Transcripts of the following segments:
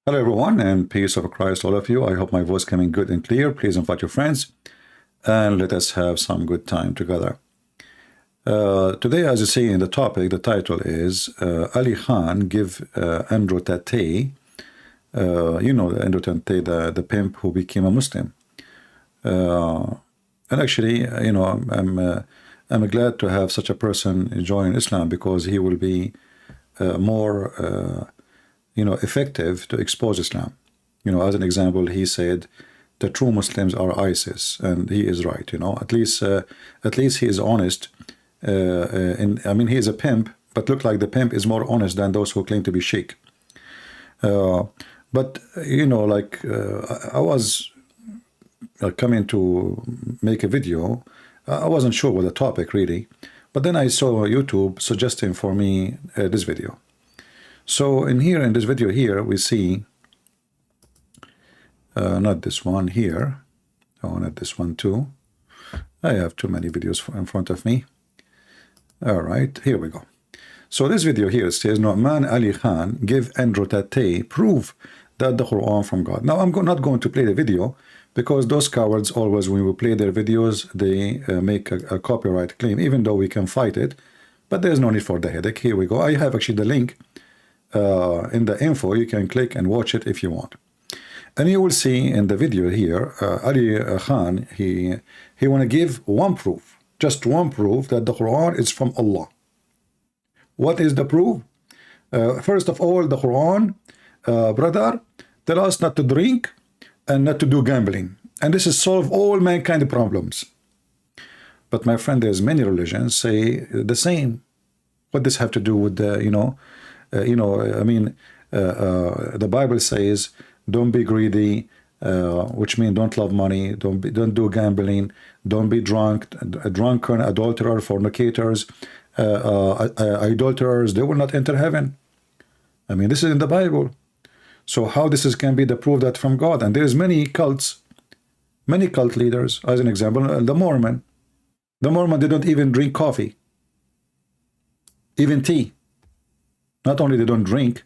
Hello everyone, and peace of Christ all of you. I hope my voice coming good and clear. Please invite your friends and let us have some good time together. Today, as you see in the topic, the title is Ali Khan give Andrew Tate, Andrew Tate, the pimp who became a Muslim. And actually, I'm glad to have such a person join Islam because he will be more effective to expose Islam. As an example, he said the true Muslims are ISIS, and he is right. At least he is honest. He is a pimp, but look like the pimp is more honest than those who claim to be sheikh. But I was coming to make a video. I wasn't sure what the topic really, but then I saw YouTube suggesting for me this video. So in this video here, we see, not this one here, not this one too. I have too many videos in front of me. All right, here we go. So this video here says, Nu'man Ali Khan give Andrew Tate prove that the Quran from God. Now, I'm not going to play the video because those cowards always, when we play their videos, they make a copyright claim, even though we can fight it. But there's no need for the headache. Here we go. I have actually the link in the info. You can click and watch it if you want, and you will see in the video here Ali Khan he want to give one proof, just one proof that the Quran is from Allah. What is the proof? First of all, the Quran, brother, tell us not to drink and not to do gambling, and this is solve all mankind problems. But my friend, there's many religions say the same. What does have to do with the the Bible says, don't be greedy, which means don't love money, don't do gambling, don't be drunk, a drunken, adulterer, fornicators, idolaters, they will not enter heaven. This is in the Bible. So how this can be the proof that from God? And there's many cults, many cult leaders. As an example, the Mormon, they don't even drink coffee, even tea. Not only they don't drink,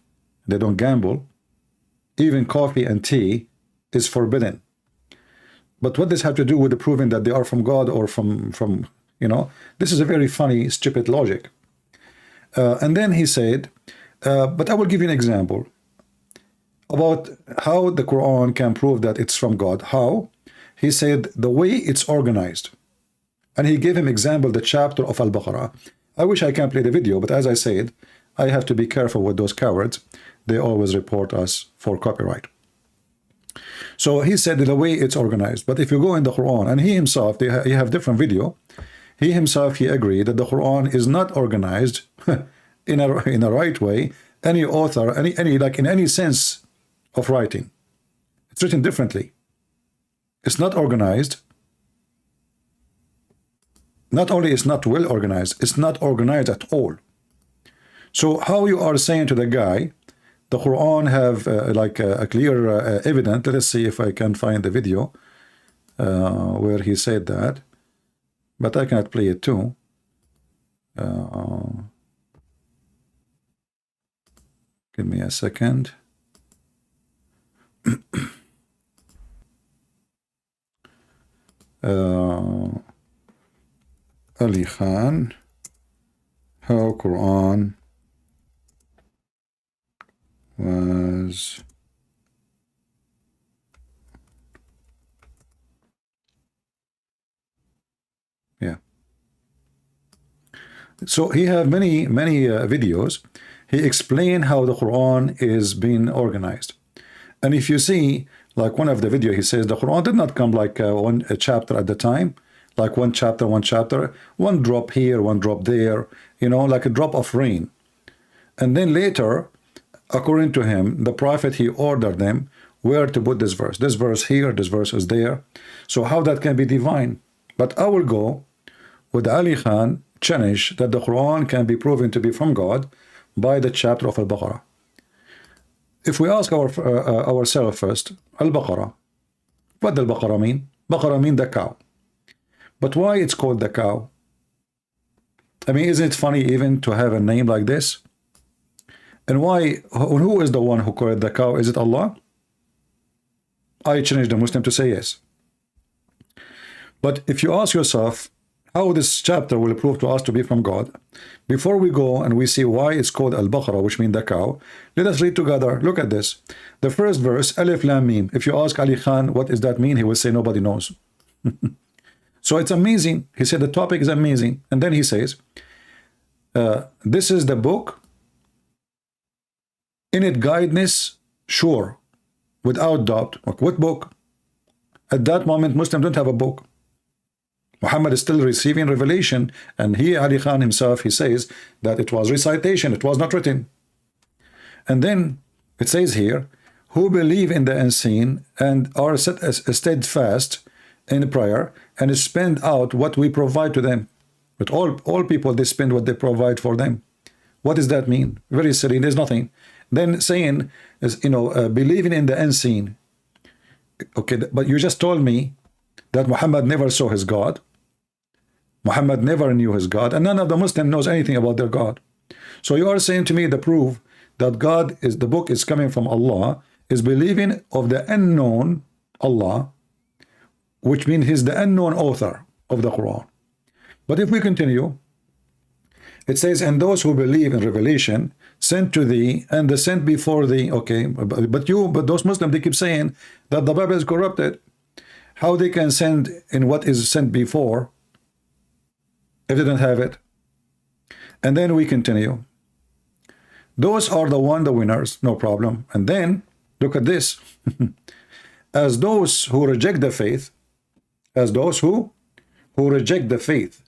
they don't gamble, even coffee and tea is forbidden. But what does have to do with the proving that they are from God or from this is a very funny, stupid logic. And then he said, but I will give you an example about how the Quran can prove that it's from God. How? He said the way it's organized. And he gave him example, the chapter of Al-Baqarah. I wish I can play the video, but as I said, I have to be careful with those cowards. They always report us for copyright. So he said the way it's organized. But if you go in the Quran, and he himself, he have different video, he himself, he agreed that the Quran is not organized in a right way. Any author, like in any sense of writing, it's written differently. It's not organized. Not only it's not well organized, it's not organized at all. So how you are saying to the guy, the Quran have a clear evidence. Let us see if I can find the video where he said that, but I cannot play it too. Give me a second. Ali Khan, how Quran was so he have many videos. He explained how the Quran is being organized, and if you see, like one of the video, he says the Quran did not come like one chapter at the time, like one chapter, one drop here, one drop there, like a drop of rain. And then later, according to him, the prophet, he ordered them where to put this verse here, this verse is there. So how that can be divine? But I will go with Ali Khan challenge that the Quran can be proven to be from God by the chapter of Al-Baqarah. If we ask ourselves first, Al-Baqarah, what does Al-Baqarah mean? Baqarah mean the cow. But why it's called the cow? Isn't it funny even to have a name like this? And why? Who is the one who created the cow? Is it Allah? I challenge the Muslim to say yes. But if you ask yourself how this chapter will prove to us to be from God, before we go and we see why it's called Al-Baqarah, which means the cow, let us read together. Look at this. The first verse, Alif Lam Mim. If you ask Ali Khan, what does that mean? He will say, nobody knows. So it's amazing. He said the topic is amazing. And then he says, this is the book. In it guidance, sure, without doubt. What book? At that moment, Muslims don't have a book. Muhammad is still receiving revelation, and he, Ali Khan himself, he says that it was recitation, it was not written. And then it says here, who believe in the unseen and are steadfast in prayer and spend out what we provide to them. But all people, they spend what they provide for them. What does that mean? Very silly, there's nothing. Then saying, is, believing in the unseen. Okay, but you just told me that Muhammad never saw his God. Muhammad never knew his God, and none of the Muslims knows anything about their God. So you are saying to me the proof that God is, the book is coming from Allah, is believing of the unknown Allah, which means he's the unknown author of the Quran. But if we continue, it says, and those who believe in revelation sent to thee and the sent before thee. Okay, but those Muslims, they keep saying that the Bible is corrupted. How they can send in what is sent before if they don't have it? And then we continue. Those are the winners, no problem. And then look at this. As those who reject the faith, as those who reject the faith,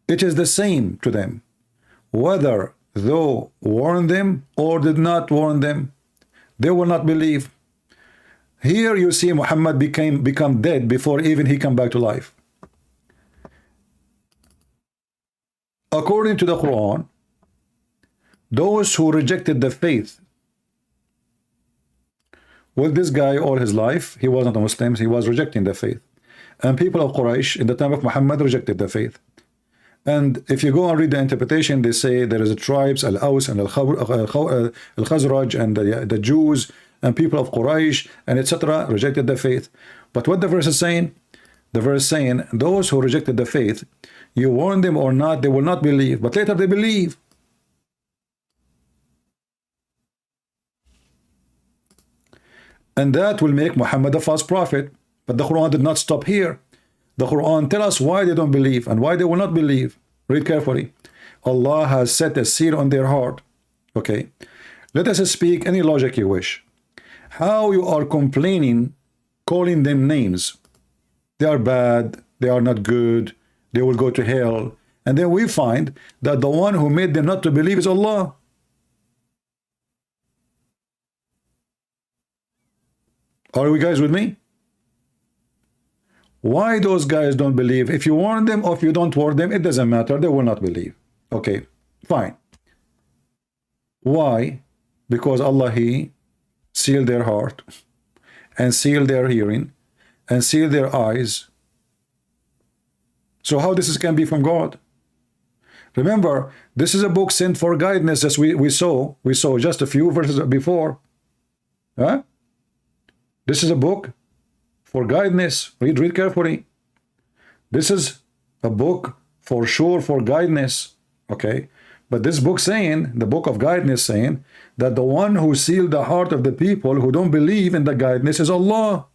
it is the same to them, whether thou warn them or did not warn them, they will not believe. Here you see Muhammad become dead before even he come back to life. According to the Quran, those who rejected the faith, well, this guy all his life, he wasn't a Muslim, he was rejecting the faith. And people of Quraysh in the time of Muhammad rejected the faith. And if you go and read the interpretation, they say there is a tribes, Al-Aus and Al-Khazraj and the Jews and people of Quraysh and etc. rejected the faith. But what the verse is saying? The verse is saying, those who rejected the faith, you warn them or not, they will not believe, but later they believe. And that will make Muhammad a false prophet. But the Quran did not stop here. The Quran tells us why they don't believe and why they will not believe. Read carefully. Allah has set a seal on their heart. Okay. Let us speak any logic you wish. How you are complaining, calling them names. They are bad. They are not good. They will go to hell. And then we find that the one who made them not to believe is Allah. Are you guys with me? Why those guys don't believe? If you warn them or if you don't warn them, it doesn't matter. They will not believe. Okay, fine. Why? Because Allah, He sealed their heart and sealed their hearing and sealed their eyes. So how this can be from God? Remember, this is a book sent for guidance, as we saw just a few verses before. Huh? This is a book for guidance. Read carefully. This is a book for sure for guidance. Okay, but this book saying, the book of guidance saying, that the one who sealed the heart of the people who don't believe in the guidance is Allah.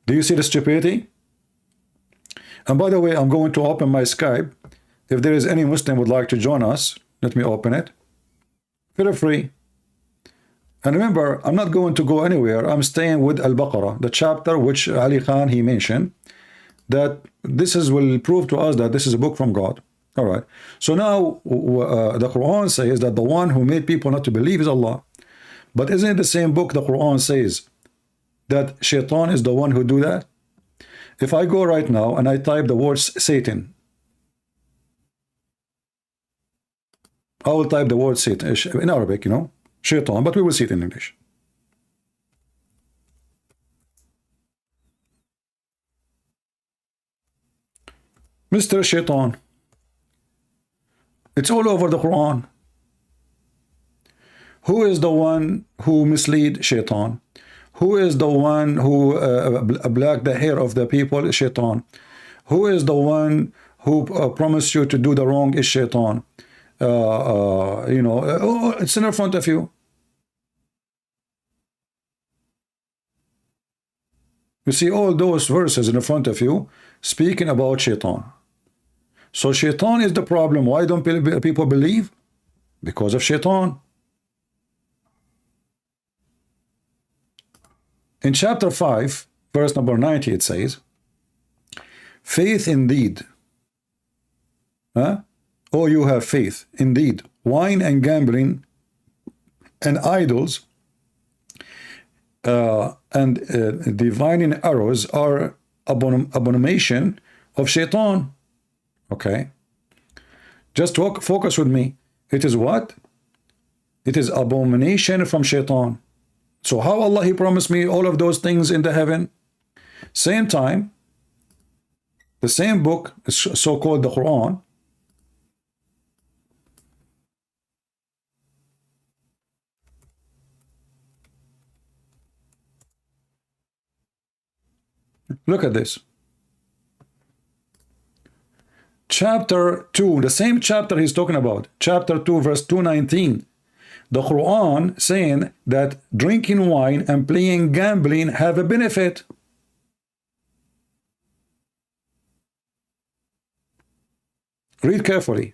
Do you see the stupidity? And by the way, I'm going to open my Skype. If there is any Muslim would like to join us, let me open it. Feel free. And remember, I'm not going to go anywhere. I'm staying with Al-Baqarah, the chapter which Ali Khan, he mentioned, that this will prove to us that this is a book from God. All right. So now the Quran says that the one who made people not to believe is Allah. But isn't it the same book the Quran says that Shaitan is the one who do that? If I go right now and I type the words Satan, I will type the word Satan in Arabic, Shaitan, but we will see it in English. Mr. Shaitan. It's all over the Quran. Who is the one who mislead Shaitan? Who is the one who black the hair of the people? Shaitan. Who is the one who promised you to do the wrong? Is Shaitan. You know, it's in front of you. You see all those verses in front of you speaking about Shaitan. So Shaitan is the problem. Why don't people believe? Because of Shaitan. In chapter 5, verse number 90, it says, faith indeed. Oh, you have faith indeed. Wine and gambling and idols and divining arrows are abomination of Shaitan. Okay, just focus with me. It is what? It is abomination from Shaitan. So how Allah, He promised me all of those things in the heaven? Same time, the same book, so-called the Quran, look at this. Chapter 2, the same chapter he's talking about, chapter 2, verse 219. The Quran saying that drinking wine and playing gambling have a benefit. Read carefully.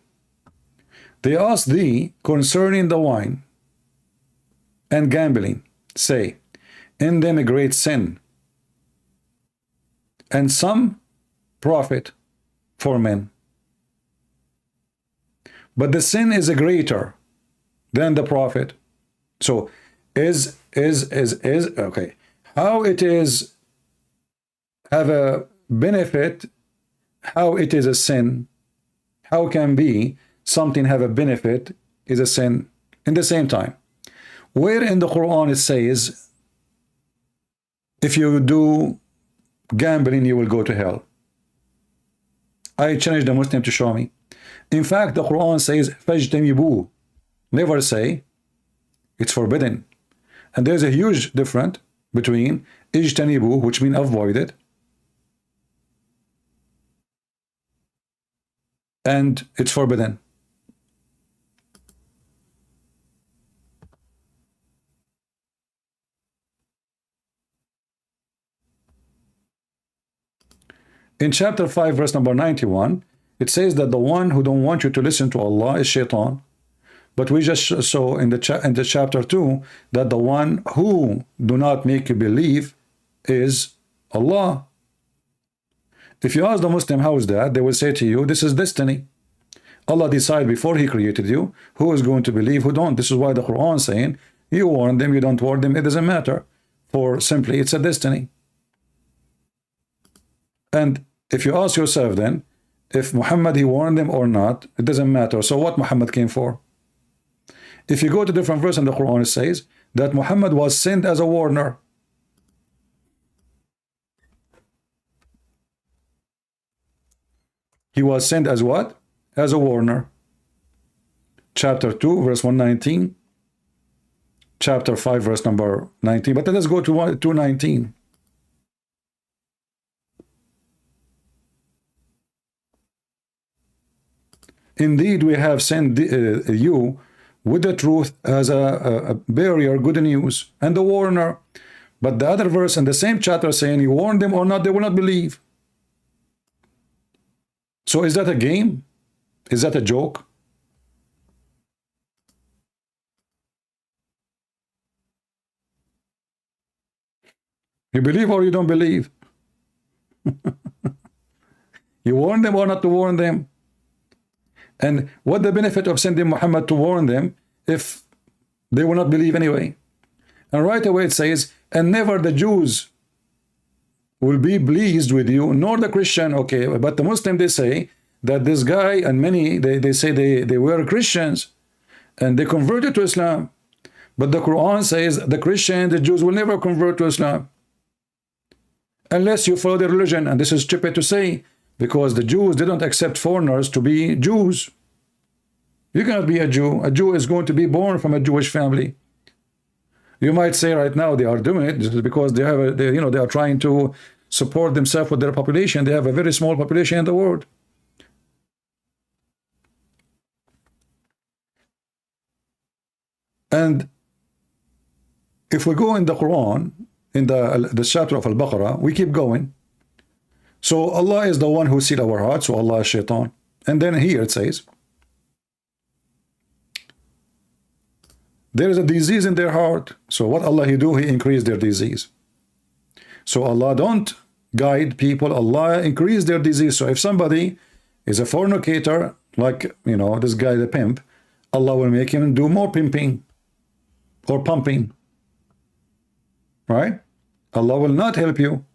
They ask thee concerning the wine and gambling, say, in them a great sin, and some profit for men. But the sin is a greater than the profit. So is okay. How it is have a benefit, how it is a sin, how can be something have a benefit is a sin in the same time? Where in the Quran it says if you do gambling you will go to hell? I challenge the Muslim to show me. In fact, the Quran says fajtanibu, never say it's forbidden. And there's a huge difference between ijtanibu, which means avoid it, and it's forbidden. In chapter 5, verse number 91, it says that the one who don't want you to listen to Allah is Shaitan. But we just saw in the chapter 2 that the one who do not make you believe is Allah. If you ask the Muslim how is that, they will say to you, this is destiny. Allah decided before He created you who is going to believe, who don't. This is why the Quran saying, you warn them, you don't warn them, it doesn't matter. For simply, it's a destiny. And if you ask yourself then, if Muhammad, he warned them or not, it doesn't matter. So what Muhammad came for? If you go to different verse in the Quran, it says that Muhammad was sent as a warner. He was sent as what? As a warner. Chapter 2, verse 119. Chapter 5, verse number 19. But let us go to 219. Indeed, we have sent you with the truth as a barrier, good news, and the warner. But the other verse in the same chapter saying, you warn them or not, they will not believe. So is that a game? Is that a joke? You believe or you don't believe? You warn them or not to warn them? And what the benefit of sending Muhammad to warn them if they will not believe anyway? And right away it says, and never the Jews will be pleased with you, nor the Christian. Okay, but the Muslim, they say that this guy and many, they say they were Christians and they converted to Islam. But the Quran says the Christian, the Jews will never convert to Islam unless you follow their religion. And this is stupid to say. because the Jews didn't accept foreigners to be Jews. You cannot be a Jew. A Jew is going to be born from a Jewish family. You might say right now they are doing it because they have they are trying to support themselves with their population. They have a very small population in the world. And if we go in the Quran, in the chapter of Al-Baqarah, we keep going. So Allah is the one who sees our hearts, so Allah is shaitan. And then here it says, there is a disease in their heart. So what Allah He do? He increase their disease. So Allah don't guide people. Allah increase their disease. So if somebody is a fornicator, like this guy, the pimp, Allah will make him do more pimping or pumping. Right? Allah will not help you.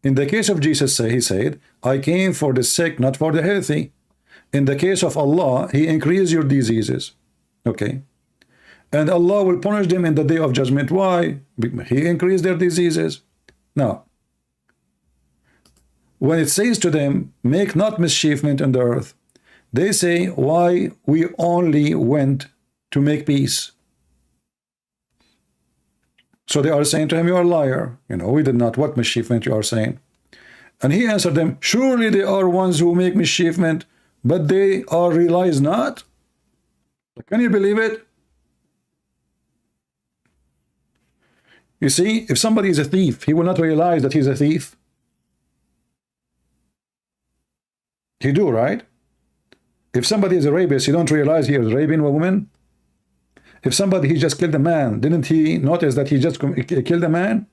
In the case of Jesus, He said, I came for the sick, not for the healthy. In the case of Allah, He increased your diseases. Okay. And Allah will punish them in the day of judgment. Why? He increased their diseases. Now, when it says to them, make not mischievement on the earth, they say, why we only went to make peace. So they are saying to him, you are a liar. We did not. What mischievement you are saying? And he answered them, surely they are ones who make mischievement, but they are realize not. Can you believe it? You see, if somebody is a thief, he will not realize that he's a thief. He do, right? If somebody is a rapist, he don't realize he is raping a woman. If somebody, he just killed a man, didn't he notice that he just killed a man?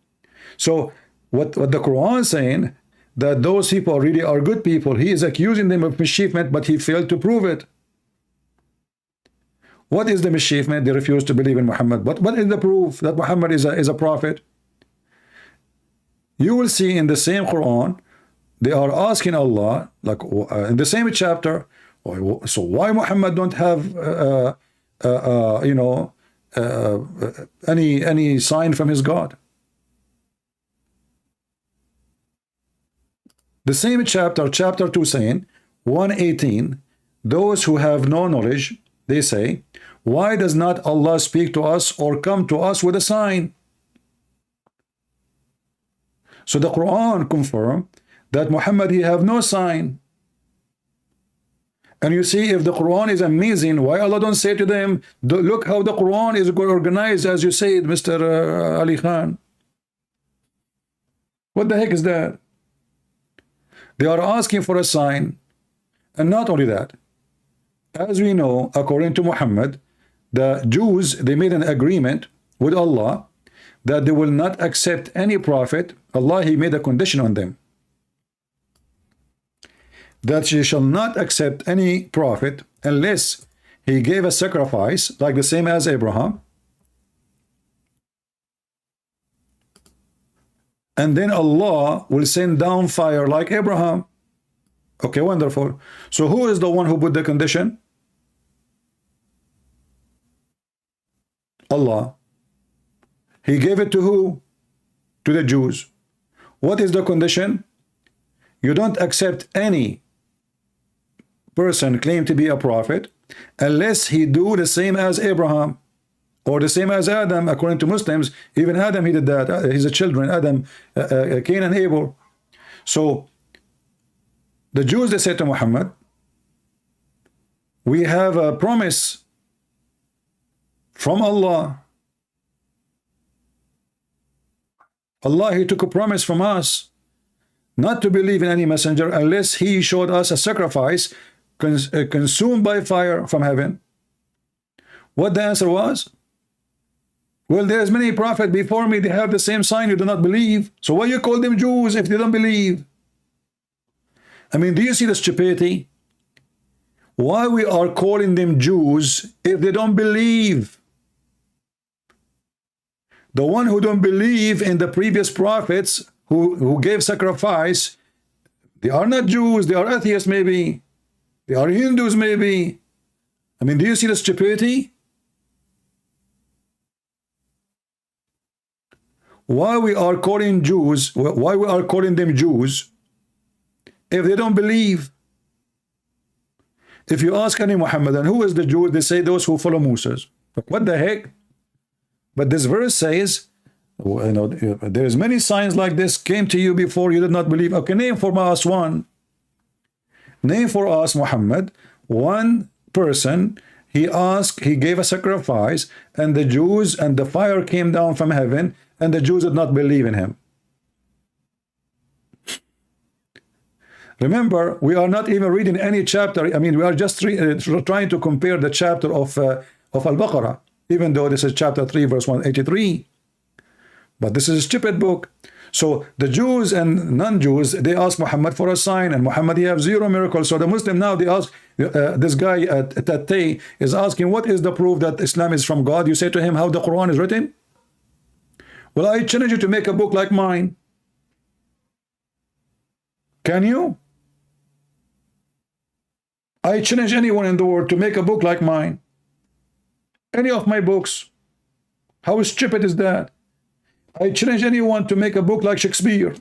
So what the Quran is saying, that those people really are good people. He is accusing them of mischievement, but he failed to prove it. What is the mischievement? They refuse to believe in Muhammad. But what is the proof that Muhammad is a prophet? You will see in the same Quran, they are asking Allah, like in the same chapter, so why Muhammad don't have any sign from his God? The same chapter 2 saying, 118, those who have no knowledge, they say, why does not Allah speak to us or come to us with a sign? So the Quran confirm that Muhammad, he have no sign. And you see, if the Quran is amazing, why Allah don't say to them, look how the Quran is organized, as you said, Mr. Ali Khan. What the heck is that? They are asking for a sign. And not only that, as we know, according to Muhammad, the Jews, they made an agreement with Allah that they will not accept any prophet. Allah, He made a condition on them, that she shall not accept any prophet unless he gave a sacrifice, like the same as Abraham. And then Allah will send down fire like Abraham. Okay, wonderful. So who is the one who put the condition? Allah. He gave it to who? To the Jews. What is the condition? You don't accept any person claim to be a prophet unless he do the same as Abraham or the same as Adam. According to Muslims, even Adam, he did that. His children, Adam, Cain and Abel. So the Jews, they said to Muhammad, we have a promise from Allah. Allah, He took a promise from us not to believe in any messenger unless He showed us a sacrifice consumed by fire from heaven. What the answer was? Well, there's many prophets before me, they have the same sign, you do not believe. So why you call them Jews if they don't believe? I mean, do you see the stupidity? Why we are calling them Jews if they don't believe? The one who don't believe in the previous prophets who gave sacrifice, they are not Jews, they are atheists maybe. They are Hindus maybe. I mean, do you see the stupidity? Why we are calling Jews, why we are calling them Jews if they don't believe? If you ask any Muhammadan, who is the Jew? They say those who follow Moses. What the heck? But this verse says, you know, there's many signs like this came to you before, you did not believe. Okay, name for us one. Name for us, Muhammad, one person. He asked, he gave a sacrifice, and the Jews and the fire came down from heaven, and the Jews did not believe in him. Remember, we are not even reading any chapter. I mean, we are just trying to compare the chapter of Al-Baqarah, even though this is chapter 3, verse 183. But this is a stupid book. So the Jews and non-Jews, they ask Muhammad for a sign, and Muhammad, he have zero miracles. So the Muslim now, they ask, this guy Tate is asking, what is the proof that Islam is from God? You say to him, how the Quran is written? Well, I challenge you to make a book like mine. Can you? I challenge anyone in the world to make a book like mine. Any of my books. How stupid is that? I challenge anyone to make a book like Shakespeare.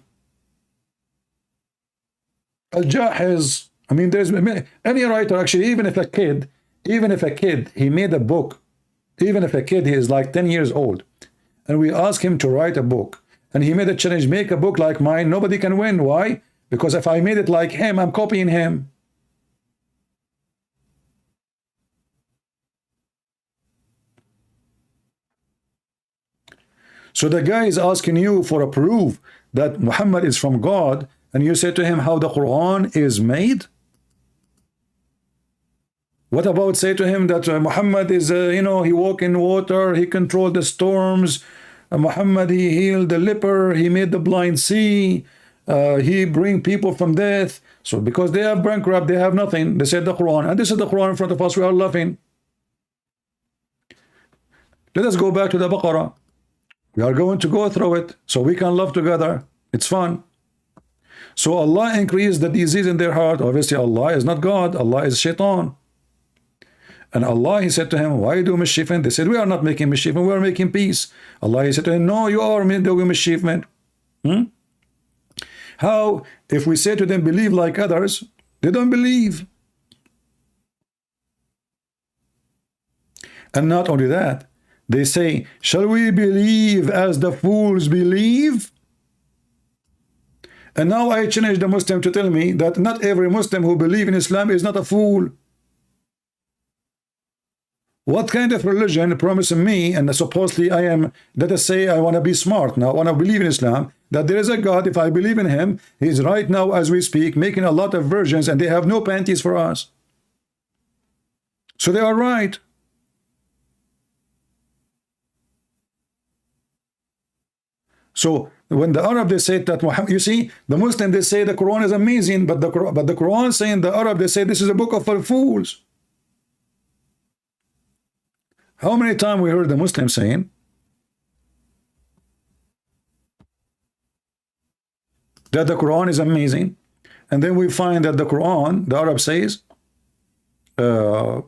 Al-Jahiz. I mean, there's any writer, actually, even if a kid, he made a book, even if a kid, he is like 10 years old, and we ask him to write a book, and he made a challenge, make a book like mine, nobody can win. Why? Because if I made it like him, I'm copying him. So the guy is asking you for a proof that Muhammad is from God, and you say to him how the Quran is made? What about say to him that Muhammad is, you know, he walked in water, he controlled the storms, Muhammad, he healed the leper, he made the blind see, he bring people from death. So because they have bankrupt, they have nothing, they said the Quran, and this is the Quran in front of us, we are laughing. Let us go back to the Baqarah. We are going to go through it so we can love together. It's fun. So Allah increased the disease in their heart. Obviously Allah is not God, Allah is shaitan. And Allah, he said to him, why do mischievement? They said, we are not making mischievement, we are making peace. Allah, he said to him, no, you are doing mischievement. How, if we say to them, believe like others, they don't believe. And not only that, they say, shall we believe as the fools believe? And now I challenge the Muslim to tell me that not every Muslim who believes in Islam is not a fool. What kind of religion promising me, and supposedly I am, let us say I want to be smart now, I want to believe in Islam, that there is a God, if I believe in him, he is right now as we speak making a lot of virgins and they have no panties for us. So they are right. So when the Arab, they say that Muhammad, you see, the Muslim, they say the Quran is amazing, but the Quran saying the Arab, they say this is a book of fools. How many times we heard the Muslim saying that the Quran is amazing, and then we find that the Quran, the Arab says, the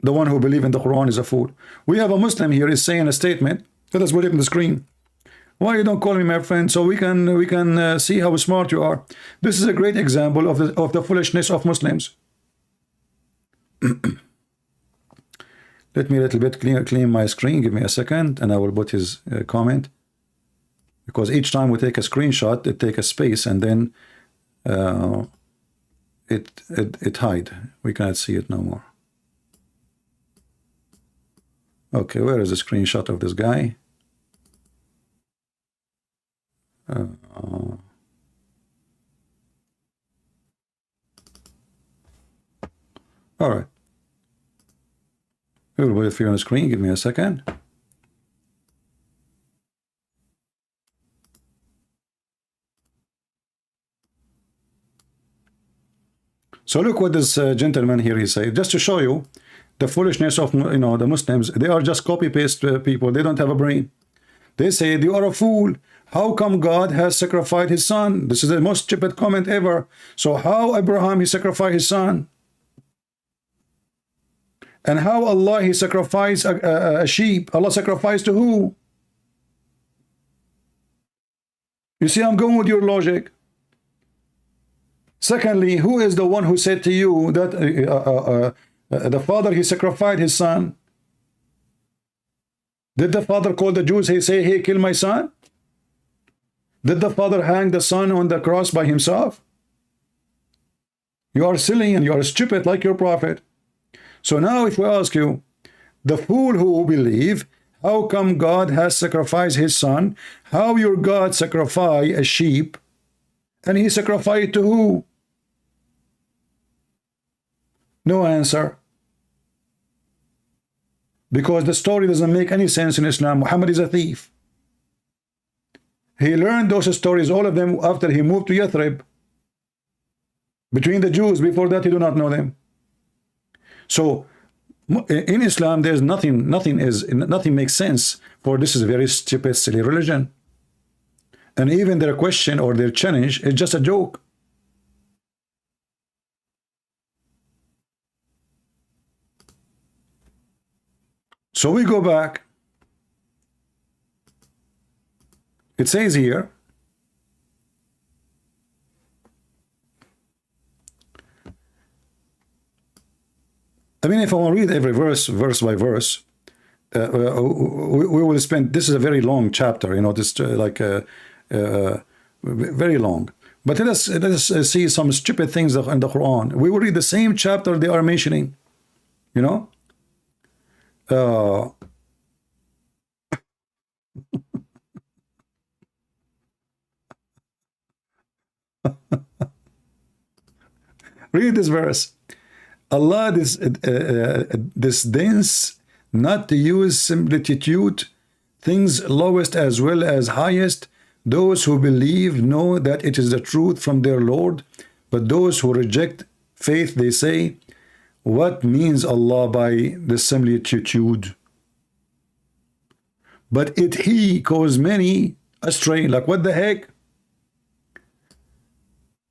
one who believes in the Quran is a fool. We have a Muslim here is saying a statement. Let us put it on the screen. Why you don't call me my friend, so we can see how smart you are. This is a great example of the foolishness of Muslims. Let me a little bit clean my screen. Give me a second, and I will put his comment. Because each time we take a screenshot, it take a space, and then it hide. We cannot see it no more. Okay, where is the screenshot of this guy? All right. We will wait for you on the screen. Give me a second. So look what this gentleman here he said, just to show you the foolishness of, you know, the Muslims. They are just copy-paste people. They don't have a brain. They say, you are a fool. How come God has sacrificed his son? This is the most stupid comment ever. So how Abraham, he sacrificed his son? And how Allah, he sacrificed a sheep? Allah sacrificed to who? You see, I'm going with your logic. Secondly, who is the one who said to you that the father, he sacrificed his son? Did the father call the Jews, he say, hey, kill my son? Did the father hang the son on the cross by himself? You are silly and you are stupid like your prophet. So now if we ask you, the fool who believe, how come God has sacrificed his son? How your God sacrifice a sheep? And he sacrificed to who? No answer. Because the story doesn't make any sense in Islam. Muhammad is a thief. He learned those stories, all of them, after he moved to Yathrib. Between the Jews, before that he do not know them. So in Islam there's nothing makes sense, for this is a very stupid, silly religion. And even their question or their challenge is just a joke. So we go back. It says here, I mean, if I want to read every verse by verse, we will spend, this is a very long chapter, you know, this very long. But let us see some stupid things in the Quran. We will read the same chapter they are mentioning, you know. Read this verse. Allah disdains not to use similitude, things lowest as well as highest. Those who believe know that it is the truth from their Lord, but those who reject faith, they say, what means Allah by the similitude? But he caused many astray. Like, what the heck?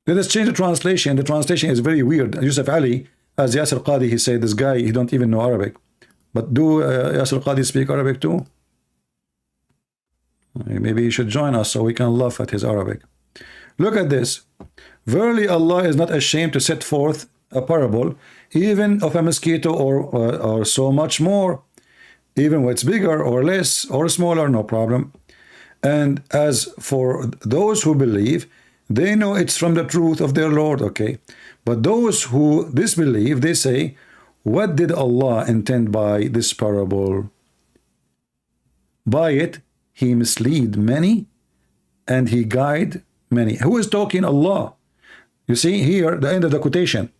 Let us change the translation. The translation is very weird. Yusuf Ali, as Yasir Qadhi, he said, this guy, he don't even know Arabic. But do Yasir Qadhi speak Arabic too? Maybe he should join us so we can laugh at his Arabic. Look at this. Verily Allah is not ashamed to set forth a parable, even of a mosquito or so much more, even when it's bigger or less or smaller, no problem. And as for those who believe, they know it's from the truth of their Lord, okay? But those who disbelieve, they say, what did Allah intend by this parable? By it, he misled many, and he guided many. Who is talking? Allah. You see here, the end of the quotation.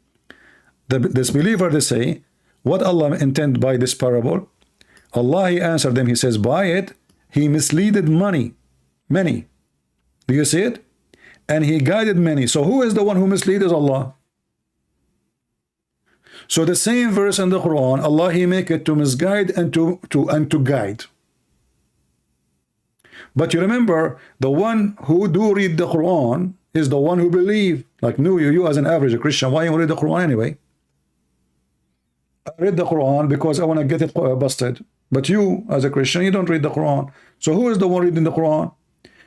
The disbeliever, they say, what Allah intend by this parable? Allah, he answered them, he says, by it, he misled many. Do you see it? And he guided many. So who is the one who misleads? Allah. So the same verse in the Quran, Allah, he make it to misguide and to guide. But you remember, the one who do read the Quran is the one who believe. Like you as an average Christian, why you read the Quran anyway? I read the Quran because I want to get it busted. But you as a Christian, you don't read the Quran. So who is the one reading the Quran?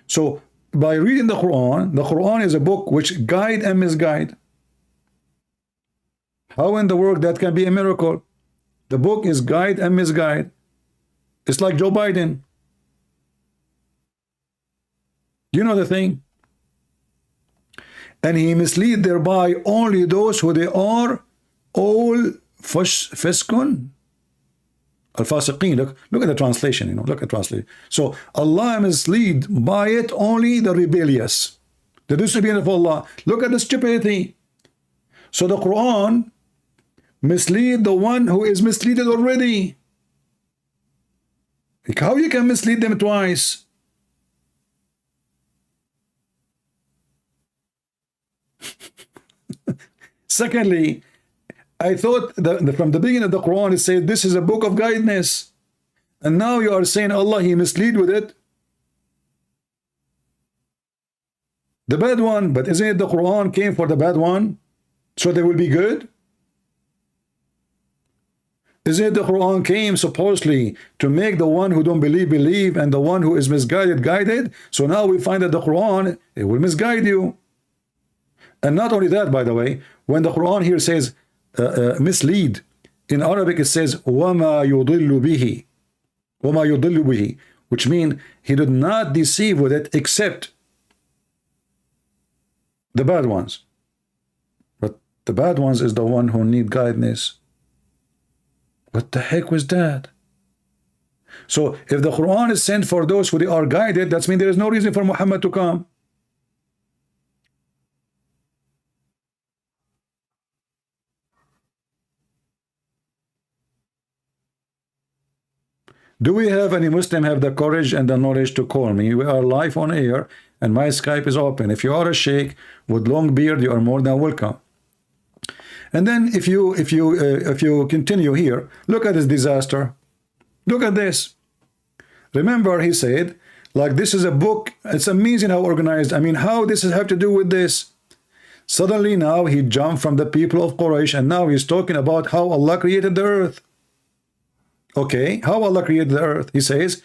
So by reading the Quran is a book which guide and misguide. How in the world that can be a miracle? The book is guide and misguide. It's like Joe Biden. You know the thing? And he mislead thereby only those who they are all fiskun. Al-fasiqeen. Look at the translation, you know, look at translation. So Allah mislead by it only the rebellious, the disobedient of Allah. Look at the stupidity. So the Quran mislead the one who is misleaded already. Like, how you can mislead them twice? Secondly, I thought that from the beginning of the Quran it said this is a book of guidance, and now you are saying Allah he mislead with it. The bad one, but isn't it the Quran came for the bad one, so they will be good? Isn't it the Quran came supposedly to make the one who don't believe, and the one who is misguided guided? So now we find that the Quran, it will misguide you. And not only that, by the way, when the Quran here says mislead, in Arabic it says وَمَا يُضِلُّ بِهِ وَمَا يُضِلُّ بِهِ, which means he did not deceive with it except the bad ones. But the bad ones is the one who need guidance. What the heck was that? So if the Quran is sent for those who are guided, that means there is no reason for Muhammad to come. Do we have any Muslim have the courage and the knowledge to call me? We are live on air and my Skype is open. If you are a sheikh with long beard, you are more than welcome. And then if you continue here, look at this disaster. Look at this. Remember, he said, like, this is a book. It's amazing how organized. I mean, how this have to do with this? Suddenly now he jumped from the people of Quraysh and now he's talking about how Allah created the earth. Okay, how Allah created the earth? He says,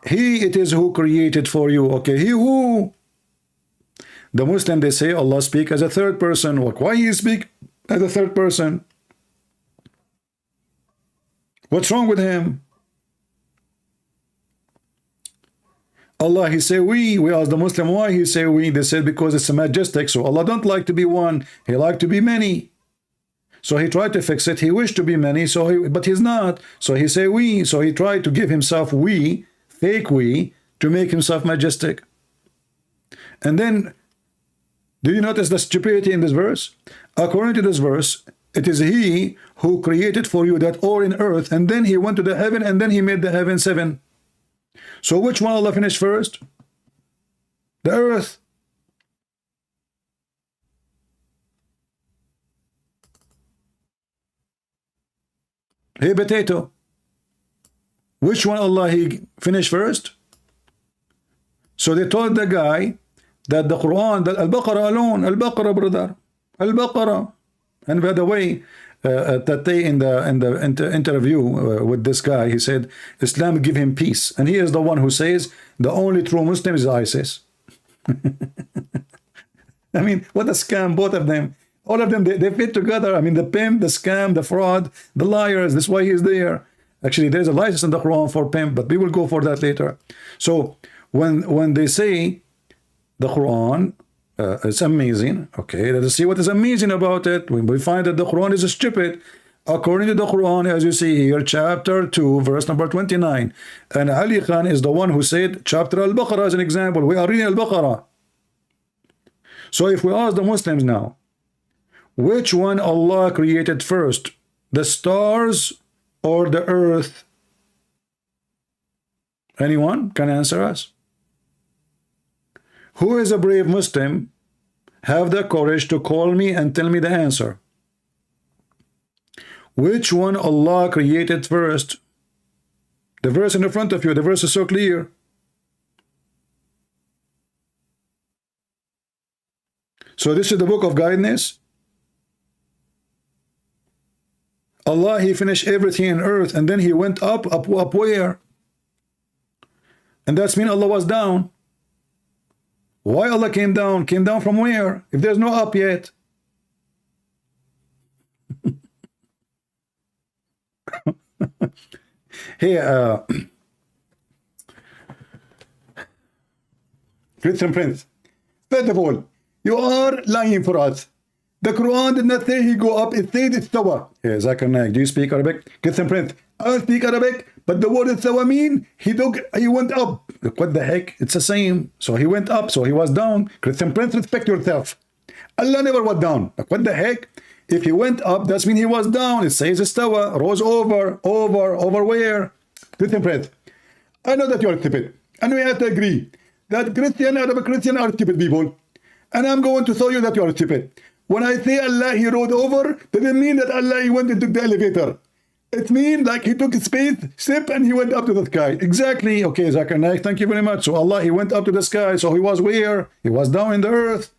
He it is who created for you. Okay, He who? The Muslim, they say Allah speak as a third person. Why He speak as a third person? What's wrong with Him? Allah, He say we ask the Muslim why He say we. They said because it's majestic. So Allah don't like to be one. He like to be many. So he tried to fix it. He wished to be many, but he's not. So he say we. So he tried to give himself we, fake we, to make himself majestic. And then, do you notice the stupidity in this verse? According to this verse, it is He who created for you that all in earth, and then He went to the heaven, and then He made the heaven 7. So which one Allah finished first? The earth. Hey, potato. Which one Allah He finished first? So they told the guy that the Quran, that Al-Baqarah alone, Al-Baqarah, brother, Al-Baqarah. And by the way, that day in the interview with this guy, he said, Islam give him peace. And he is the one who says, the only true Muslim is ISIS. I mean, what a scam, both of them. All of them, they fit together. I mean, the pimp, the scam, the fraud, the liars. That's why he's there. Actually, there's a license in the Quran for pimp, but we will go for that later. So when they say the Quran, it's amazing. Okay, let us see what is amazing about it. We find that the Quran is stupid. According to the Quran, as you see here, chapter 2, verse number 29. And Ali Khan is the one who said, chapter Al-Baqarah as an example. We are reading Al-Baqarah. So if we ask the Muslims now, which one Allah created first, the stars or the earth? Anyone can answer us? Who is a brave Muslim? Have the courage to call me and tell me the answer. Which one Allah created first? The verse in the front of you, the verse is so clear. So this is the book of guidance. Allah, He finished everything in earth, and then He went up where? And that's mean Allah was down. Why Allah came down? Came down from where? If there's no up yet. Hey, Christian Prince, first of all, you are lying for us. The Quran did not say He go up, it said it's Dawah. Yeah, Zakir Naik, do you speak Arabic? Christian Prince, I speak Arabic, but the word Dawah mean he went up. What the heck? It's the same. So he went up, so he was down. Christian Prince, respect yourself. Allah never was down. What the heck? If he went up, that means he was down. It says Istawa, rose over where? Christian Prince, I know that you are stupid, and we have to agree that Arab Christian are stupid people, and I'm going to show you that you are stupid. When I say Allah, He rode over, doesn't mean that Allah, He went and took the elevator. It means like He took a step and He went up to the sky. Exactly. Okay, Zakir Naik, thank you very much. So Allah, He went up to the sky. So He was where? He was down in the earth.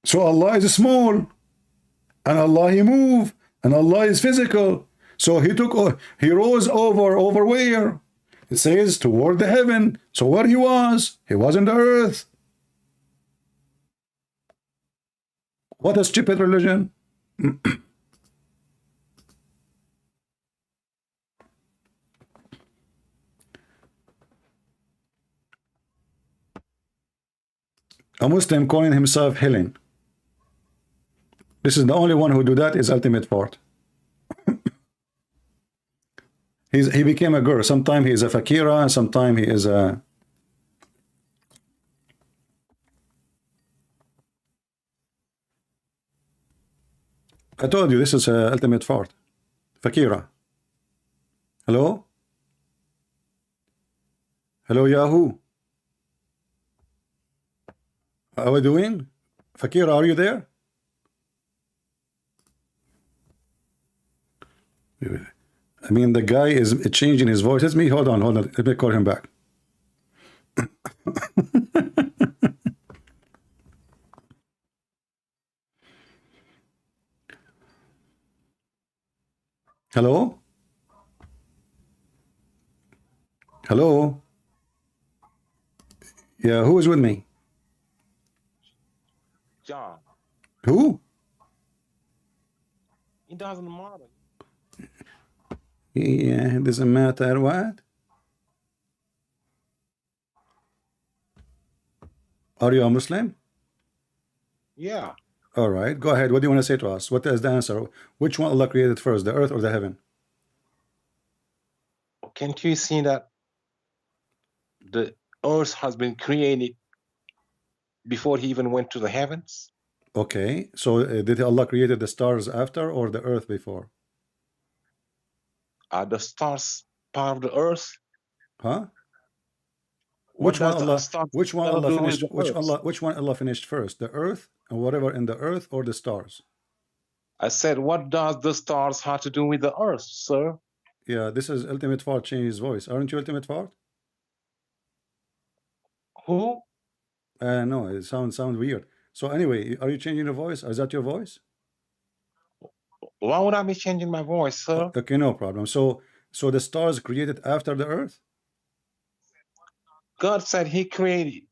So Allah is small, and Allah He move, and Allah is physical. So He rose over where? It says toward the heaven. So where he was in the earth. What a stupid religion. A Muslim calling himself Helen. This is the only one who do that is ultimate fort. He became a girl. Sometimes he is a fakira and sometimes he is a... I told you this is a ultimate fort. Fakira. Hello? Hello Yahoo. How are we doing? Fakira, are you there? I mean, the guy is changing his voice. It's me. Hold on. Let me call him back. Hello? Hello? Yeah, who is with me? John. Who? It doesn't matter. Yeah, it doesn't matter what? Are you a Muslim? Yeah. All right, go ahead. What do you want to say to us? What is the answer? Which one Allah created first, the earth or the heaven? Can't you see that the earth has been created before he even went to the heavens? Okay, so did Allah created the stars after or the earth before? Are the stars part of the earth? Huh? What Which one does the Allah? stars Which one got to Allah do with finished? the earth? Which one Allah finished first? The earth and whatever in the earth or the stars? I said, what does the stars have to do with the earth, sir? Yeah, this is Ultimate Fart changing his voice. Aren't you Ultimate Fart? Who? No, it sounds weird. So anyway, are you changing your voice? Is that your voice? Why would I be changing my voice, sir? Okay, no problem. So the stars created after the earth? God said he created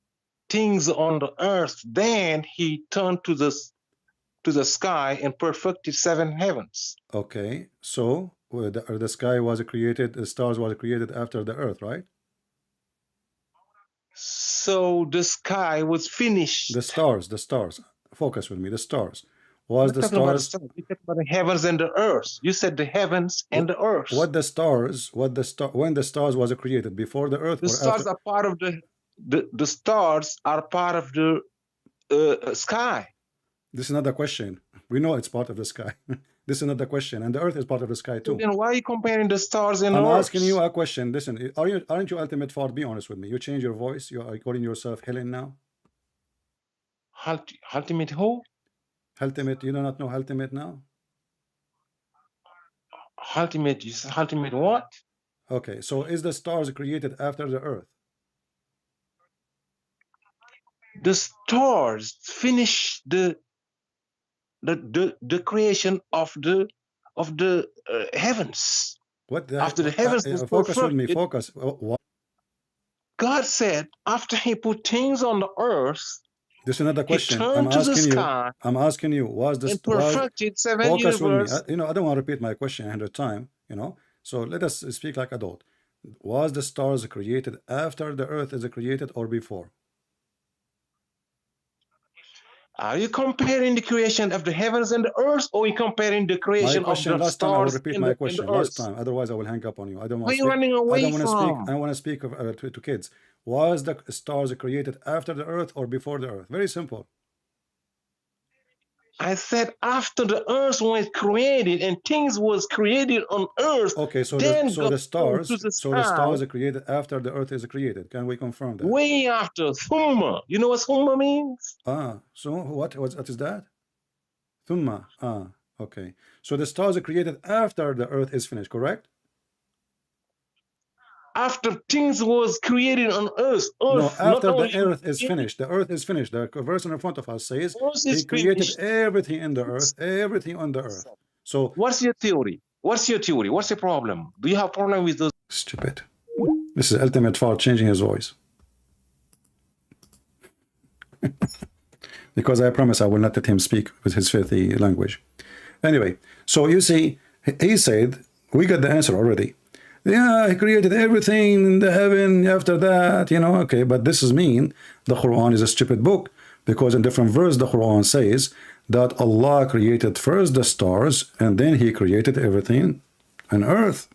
things on the earth, then he turned to the sky and perfected 7 heavens. Okay, so the sky was created, the stars was created after the earth, right? So the sky was finished. The stars. Focus with me. The stars. Was the talking about the stars? stars. You talking about the heavens and the earth. You said the heavens and the earth. When the stars was created, before the earth The or stars after? are part of the stars are part of the sky. This is not the question. We know it's part of the sky. This is not the question, and the earth is part of the sky too. So then why are you comparing the stars and I'm the earth? asking you a question. Listen, aren't you Ultimate Fart? Be honest with me. You change your voice. You are calling yourself Helen now. Ultimate who? Ultimate. You do not know Ultimate now. Ultimate. You said ultimate what? Okay, so is the stars created after the earth? The stars finish the creation of the heavens. What the after the heavens was focus with me. perfected, Focus. God said after he put things on the earth, This is another question. he turned to the sky I'm asking you. Was the and perfected 7 focus with me? universe. I don't want to repeat my question 100 times. So let us speak like adult. Was the stars created after the earth is created or before? Are you comparing the creation of the heavens and the earth, or are you comparing the creation of the last time I will stars repeat and my the question. earth? Last time, otherwise I will hang up on you. I don't want Where to are you running away I don't want to speak. from? I want to speak to kids. Was the stars created after the earth or before the earth? Very simple. I said after the earth was created and things was created on earth. Okay, so then the stars, to the the stars sky, are created after the earth is created. Can we confirm that? way after. Thumma. You know what thumma means? So what is that? Thumma. Okay. So the stars are created after the earth is finished, correct? After things was created on earth. No, after the earth is finished. The earth is finished. The verse in front of us says he created everything in the earth, everything on the earth. So what's your theory? What's your theory? What's your problem? Do you have problem with those? Stupid. This is ultimate fault, changing his voice. Because I promise I will not let him speak with his filthy language. Anyway, so you see, he said, we got the answer already. Yeah, he created everything in the heaven after that, you know, okay, but this is mean the Quran is a stupid book, because in different verse the Quran says that Allah created first the stars and then he created everything on earth.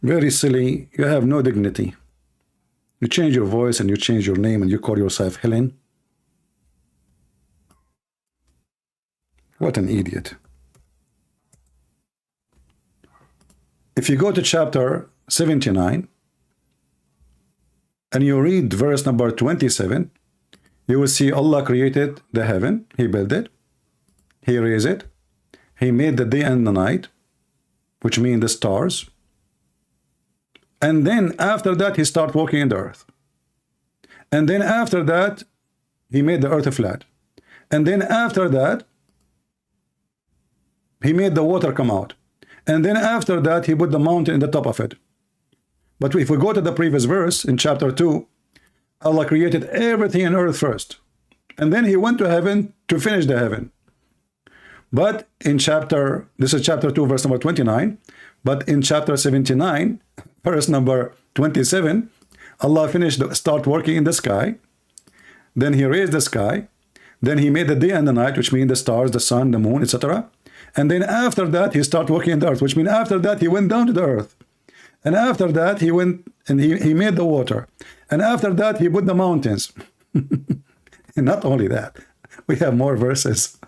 Very silly. You have no dignity. You change your voice and you change your name and you call yourself Helen. What an idiot. If you go to chapter 79 and you read verse number 27, you will see Allah created the heaven. He built it. He raised it. He made the day and the night, which mean the stars. And then after that, he started working in the earth. And then after that, he made the earth flat. And then after that, he made the water come out. And then after that, he put the mountain in the top of it. But if we go to the previous verse in chapter 2, Allah created everything on earth first. And then he went to heaven to finish the heaven. But in this is chapter 2, verse number 29. But in chapter 79, verse number 27, Allah start working in the sky. Then he raised the sky. Then he made the day and the night, which mean the stars, the sun, the moon, etc. And then after that, he started working in the earth, which means after that, he went down to the earth. And after that, he went and he made the water. And after that, he put the mountains. And not only that, we have more verses.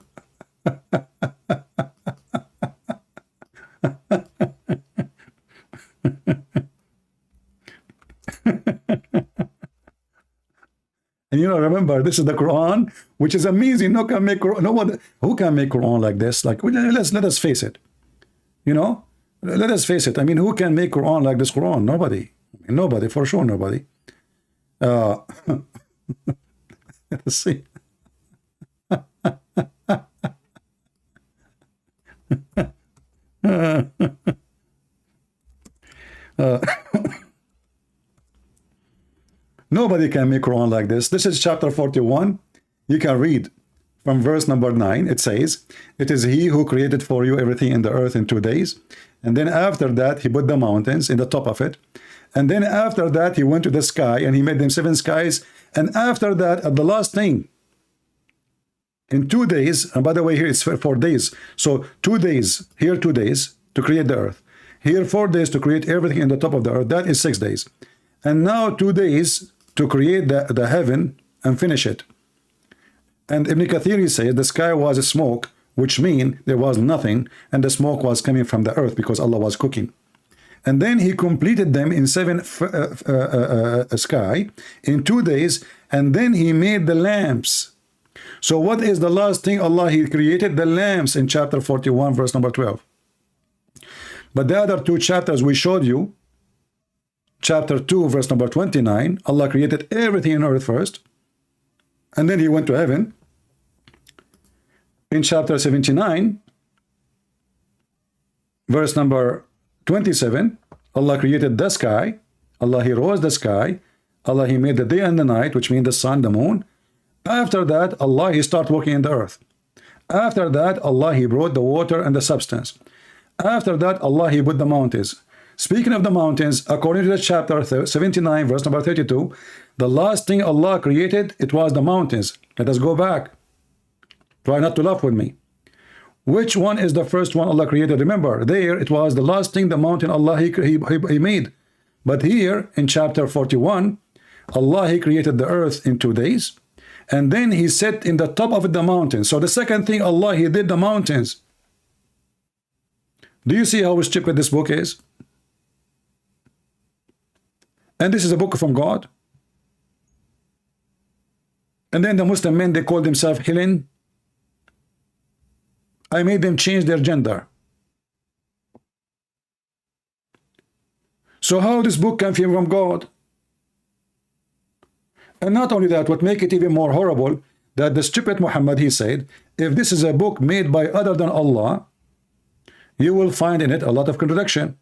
And you know, remember, this is the Quran, which is amazing. No can make Quran, no one who can make Quran like this. Like, let us face it. You know, let us face it. I mean, who can make Quran like this Quran? Nobody. Nobody, for sure, nobody. Let's see. Nobody can make Quran like this. This is chapter 41. You can read from verse number 9. It says, it is he who created for you everything in the earth in 2 days. And then after that, he put the mountains in the top of it. And then after that, he went to the sky and he made them 7 skies. And after that, at the last thing, in 2 days, and by the way, here it's 4 days. So 2 days, here 2 days to create the earth. Here 4 days to create everything in the top of the earth. That is 6 days. And now 2 days to create the heaven and finish it. And Ibn Kathir says the sky was a smoke, which means there was nothing, and the smoke was coming from the earth because Allah was cooking. And then he completed them in 7 sky in 2 days, and then he made the lamps. So what is the last thing Allah he created? The lamps in chapter 41, verse number 12. But the other 2 chapters we showed you, chapter 2, verse number 29, Allah created everything on earth first, and then he went to heaven. In chapter 79, verse number 27, Allah created the sky. Allah, he rose the sky. Allah, he made the day and the night, which means the sun, the moon. After that, Allah, he started working in the earth. After that, Allah, he brought the water and the substance. After that, Allah, he put the mountains. Speaking of the mountains, according to the chapter 79, verse number 32, the last thing Allah created, it was the mountains. Let us go back. Try not to laugh with me. Which one is the first one Allah created? Remember, there it was the last thing, the mountain Allah he made. But here in chapter 41, Allah he created the earth in 2 days, and then he set in the top of the mountain. So the second thing Allah he did the mountains. Do you see how stupid this book is? And this is a book from God. And then the Muslim men, they call themselves Helen. I made them change their gender. So how this book can come from God? And not only that, what make it even more horrible, that the stupid Muhammad, he said, if this is a book made by other than Allah, you will find in it a lot of contradiction.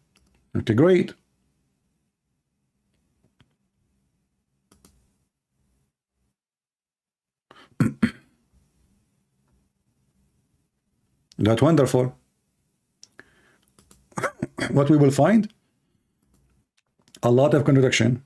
Okay, great. That's wonderful. What we will find? A lot of contradiction.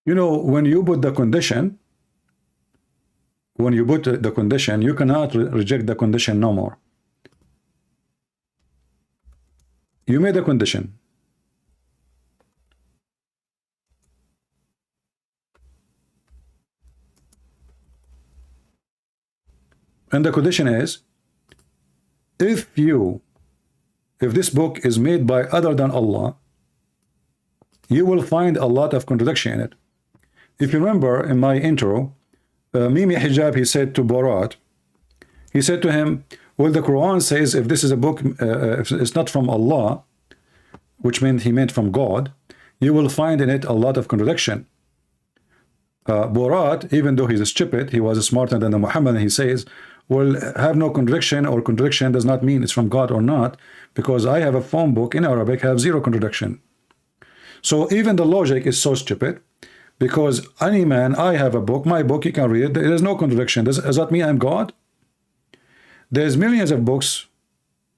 You know, when you put the condition, you cannot reject the condition no more. You made a condition. And the condition is, if this book is made by other than Allah, you will find a lot of contradiction in it. If you remember in my intro, Mimi Hijab, he said to Borat, he said to him, well, the Quran says if this is a book, if it's not from Allah, which meant he meant from God, you will find in it a lot of contradiction. Borat, even though he's stupid, he was smarter than the Muhammad, and he says, well, have no contradiction, or contradiction does not mean it's from God or not, because I have a phone book in Arabic, have zero contradiction. So even the logic is so stupid, because any man, I have a book, my book, you can read it, there is no contradiction. Does that mean I'm God? There's millions of books,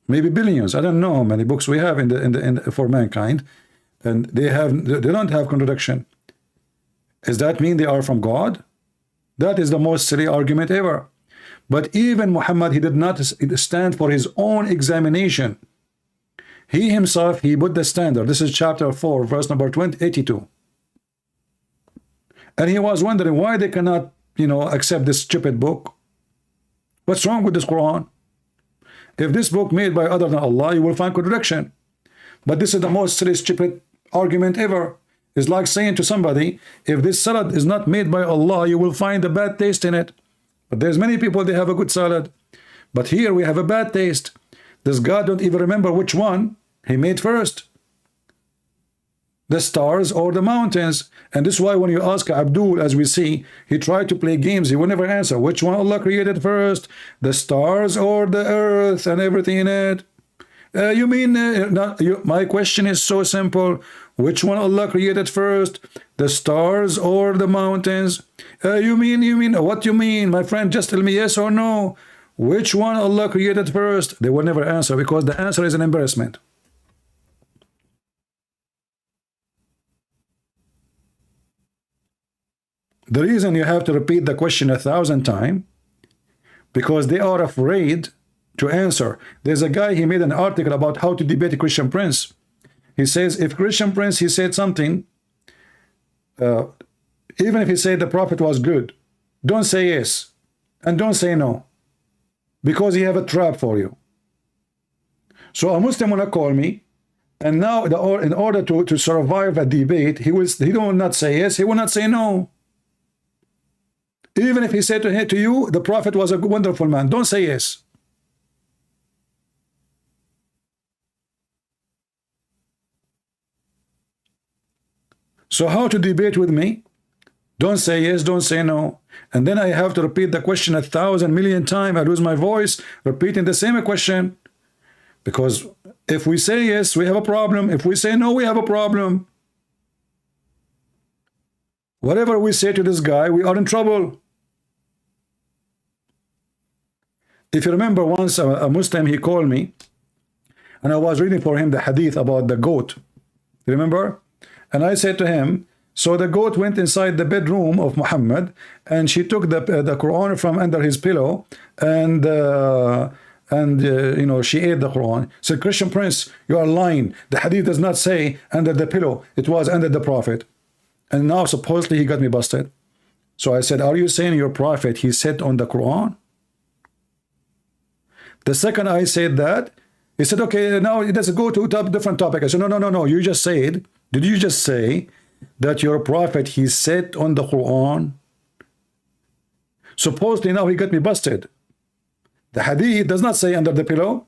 maybe billions, I don't know how many books we have for mankind, and they don't have contradiction. Does that mean they are from God? That is the most silly argument ever. But even Muhammad, he did not stand for his own examination. He himself, he put the standard. This is chapter 4, verse number 82. And he was wondering why they cannot, accept this stupid book. What's wrong with this Quran? If this book made by other than Allah, you will find contradiction. But this is the most silly, stupid argument ever. It's like saying to somebody, if this salad is not made by Allah, you will find a bad taste in it. But there's many people, they have a good salad. But here we have a bad taste. This God don't even remember which one he made first. The stars or the mountains. And this is why when you ask Abdul, as we see, he tried to play games, he will never answer. Which one Allah created first? The stars or the earth and everything in it? My question is so simple. Which one Allah created first? The stars or the mountains? What you mean, my friend? Just tell me yes or no. Which one Allah created first? They will never answer, because the answer is an embarrassment. The reason you have to repeat the question 1,000 times, because they are afraid to answer. There's a guy, he made an article about how to debate a Christian Prince. He says, if Christian Prince, he said something, even if he said the Prophet was good, don't say yes, and don't say no, because he have a trap for you. So a Muslim will call me, and now in order to survive a debate, he will not say yes, he will not say no. Even if he said to you, the Prophet was a wonderful man, don't say yes. So how to debate with me? Don't say yes, don't say no. And then I have to repeat the question 1,000 million times. I lose my voice repeating the same question. Because if we say yes, we have a problem. If we say no, we have a problem. Whatever we say to this guy, we are in trouble. If you remember, once a Muslim, he called me, and I was reading for him the hadith about the goat. You remember? And I said to him, so the goat went inside the bedroom of Muhammad, and she took the Quran from under his pillow, and she ate the Quran. Said, Christian Prince, you are lying. The hadith does not say under the pillow. It was under the Prophet. And now supposedly he got me busted. So I said, are you saying your Prophet, he sat on the Quran? The second I said that, he said, okay, now let's go to a different topic. I said, no. You just said, did you just say that your prophet, he said on the Quran? Supposedly now he got me busted. The hadith does not say under the pillow.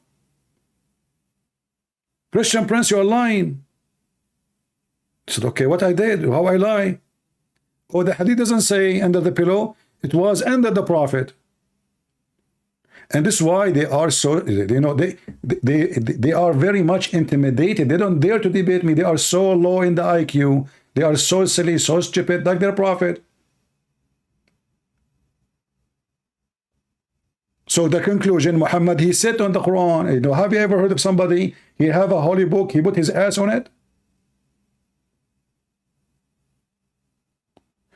Christian Prince, you're lying. I said, okay, what I did, how I lie? Oh, the hadith doesn't say under the pillow. It was under the prophet. And this is why they are so, you know, they are very much intimidated. They don't dare to debate me. They are so low in the IQ. They are so silly, so stupid, like their prophet. So the conclusion, Muhammad, he said on the Quran, you know, have you ever heard of somebody, he have a holy book, he put his ass on it?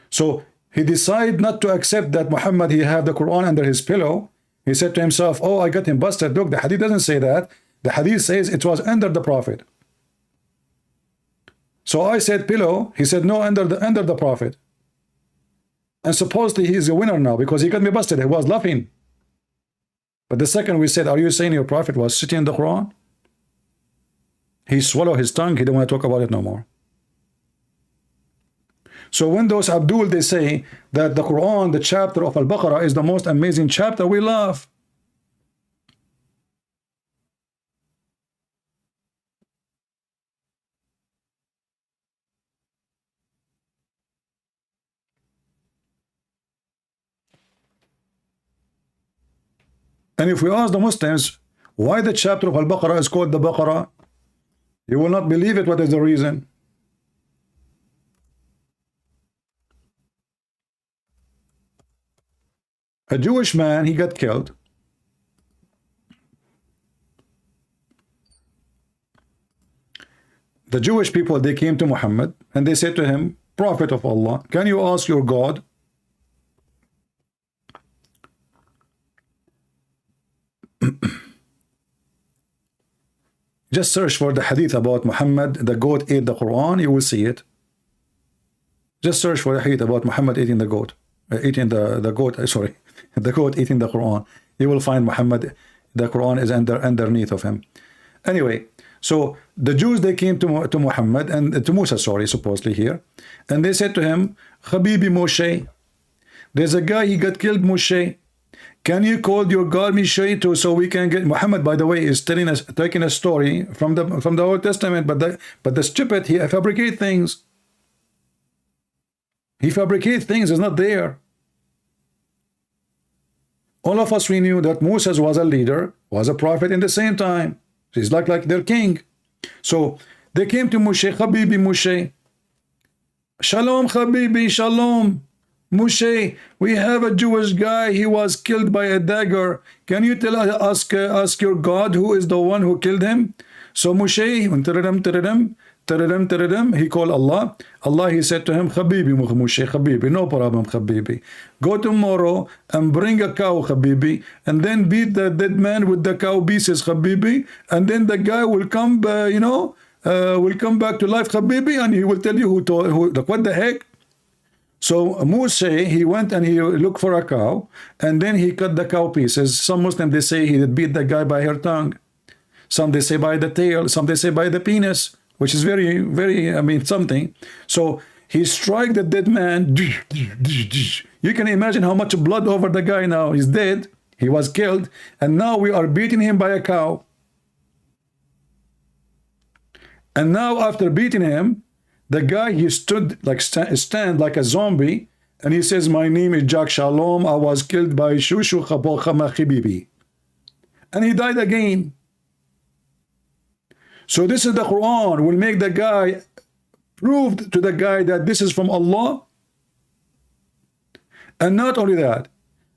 So he decided not to accept that Muhammad, he have the Quran under his pillow. He said to himself, oh, I got him busted. Look, the hadith doesn't say that. The hadith says it was under the prophet. So I said pillow. He said no, under the prophet. And supposedly he's a winner now because he got me busted. He was laughing. But the second we said, are you saying your prophet was sitting in the Quran? He swallowed his tongue. He didn't want to talk about it no more. So when those Abdul, they say that the Quran, the chapter of Al-Baqarah is the most amazing chapter, we laugh. And if we ask the Muslims why the chapter of Al-Baqarah is called the Baqarah, you will not believe it. What is the reason? A Jewish man, he got killed. The Jewish people, they came to Muhammad and they said to him, Prophet of Allah, can you ask your God? Just search for the hadith about Muhammad, the goat ate the Quran, you will see it. Just search for the hadith about Muhammad eating the goat. Eating the goat, sorry, the goat eating the Quran. You will find Muhammad, the Quran is underneath of him. Anyway, so the Jews, they came to Muhammad and to Musa, sorry, supposedly here, and they said to him, Habibi Moshe, there's a guy, he got killed, Moshe. Can you call your God Moshe to so we can get Muhammad? By the way, is telling us, taking a story from the Old Testament, but the stupid, he fabricate things. He fabricates things, is not there. All of us, we knew that Moses was a leader, was a prophet in the same time. He's like their king. So they came to Moshe, Habibi Moshe. Shalom, Habibi, Shalom. Moshe, we have a Jewish guy, he was killed by a dagger. Can you tell us, ask your God who is the one who killed him? So Moshe, he called Allah. Allah, he said to him, Habibi Moshe, Habibi, no problem, Habibi. Go tomorrow and bring a cow, Habibi, and then beat the dead man with the cow pieces, Habibi, and then the guy will come, will come back to life, Habibi, and he will tell you what the heck. So Moshe, he went and he looked for a cow, and then he cut the cow pieces. Some Muslims, they say he did beat the guy by her tongue. Some they say by the tail, some they say by the penis, which is very, very, I mean, something. So he struck the dead man. You can imagine how much blood over the guy now. He's dead. He was killed. And now we are beating him by a cow. And now after beating him, the guy, he stood like stand like a zombie, and he says, my name is Jack Shalom, I was killed by Shushu Khabol Khamachibibi. And he died again. So this is the Quran, will make the guy, proved to the guy that this is from Allah. And not only that,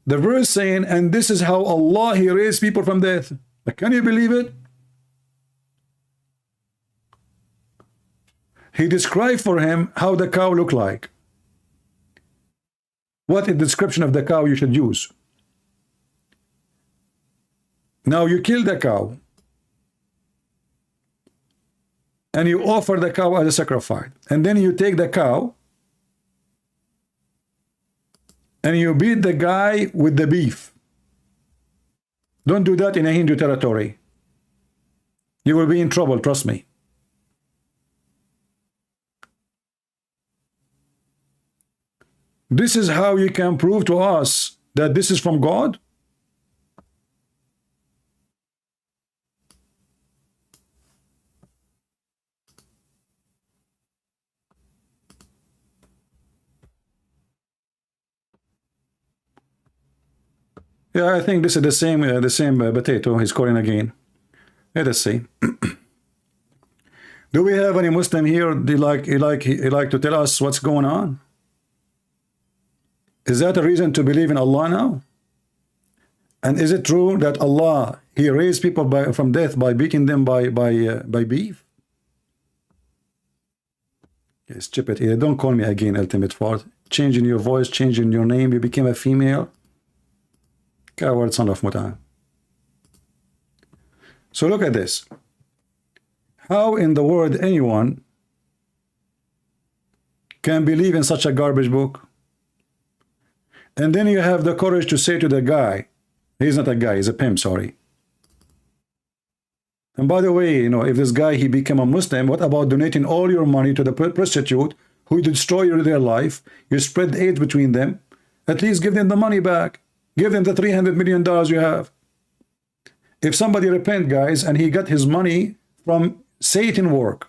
the verse saying, and this is how Allah, he raised people from death. Can you believe it? He described for him how the cow looked like. What is the description of the cow you should use? Now you kill the cow, and you offer the cow as a sacrifice, and then you take the cow and you beat the guy with the beef. Don't do that in a Hindu territory. You will be in trouble, trust me. This is how you can prove to us that this is from God? Yeah, I think this is the same potato. He's calling again. Let us see. Do we have any Muslim here? He like to tell us what's going on? Is that a reason to believe in Allah now? And is it true that Allah, He raised people from death by beating them by beef? Yeah, stupid. Yeah, don't call me again, ultimate fart. Changing your voice, changing your name. You became a female. Coward son of Muta. So look at this. How in the world anyone can believe in such a garbage book? And then you have the courage to say to the guy, he's not a guy, he's a pimp, sorry. And by the way, you know, if this guy, he became a Muslim, what about donating all your money to the prostitute who destroy their life? You spread AIDS between them. At least give them the money back. Give them the $300 million you have. If somebody repent, guys, and he got his money from Satan work,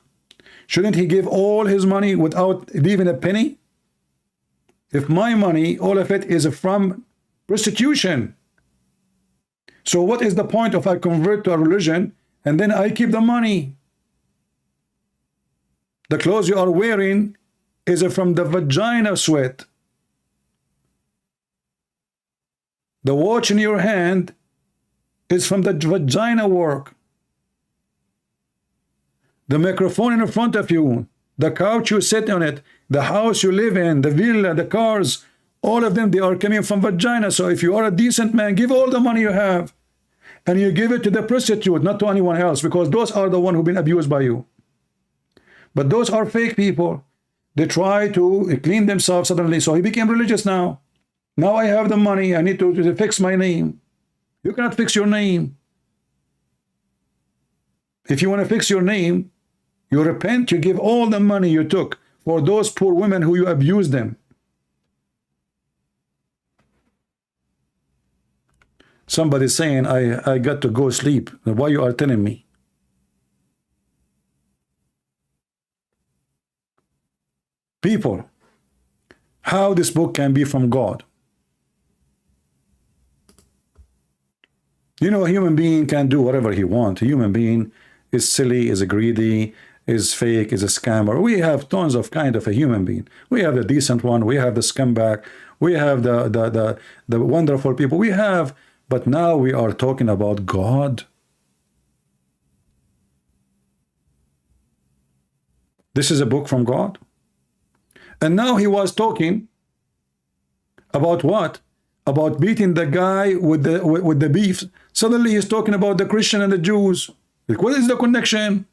shouldn't he give all his money without leaving a penny? If my money, all of it is from prostitution. So what is the point if I convert to a religion and then I keep the money? The clothes you are wearing is from the vagina sweat. The watch in your hand is from the vagina work. The microphone in front of you, the couch you sit on it, the house you live in, the villa, the cars, all of them, they are coming from vagina. So if you are a decent man, give all the money you have and you give it to the prostitute, not to anyone else, because those are the ones who've been abused by you. But those are fake people. They try to clean themselves suddenly. So he became religious now. Now I have the money. I need to fix my name. You cannot fix your name. If you want to fix your name, you repent, you give all the money you took for those poor women who you abused them. Somebody's saying, I got to go sleep. Why you are telling me? People, how this book can be from God? You know, a human being can do whatever he wants. A human being is silly, is greedy, is fake, is a scammer. We have tons of kind of a human being. We have the decent one, we have the scumbag, we have the wonderful people. We have, but now we are talking about God. This is a book from God. And now he was talking about what? About beating the guy with the beef. Suddenly he's talking about the Christian and the Jews. Like, what is the connection?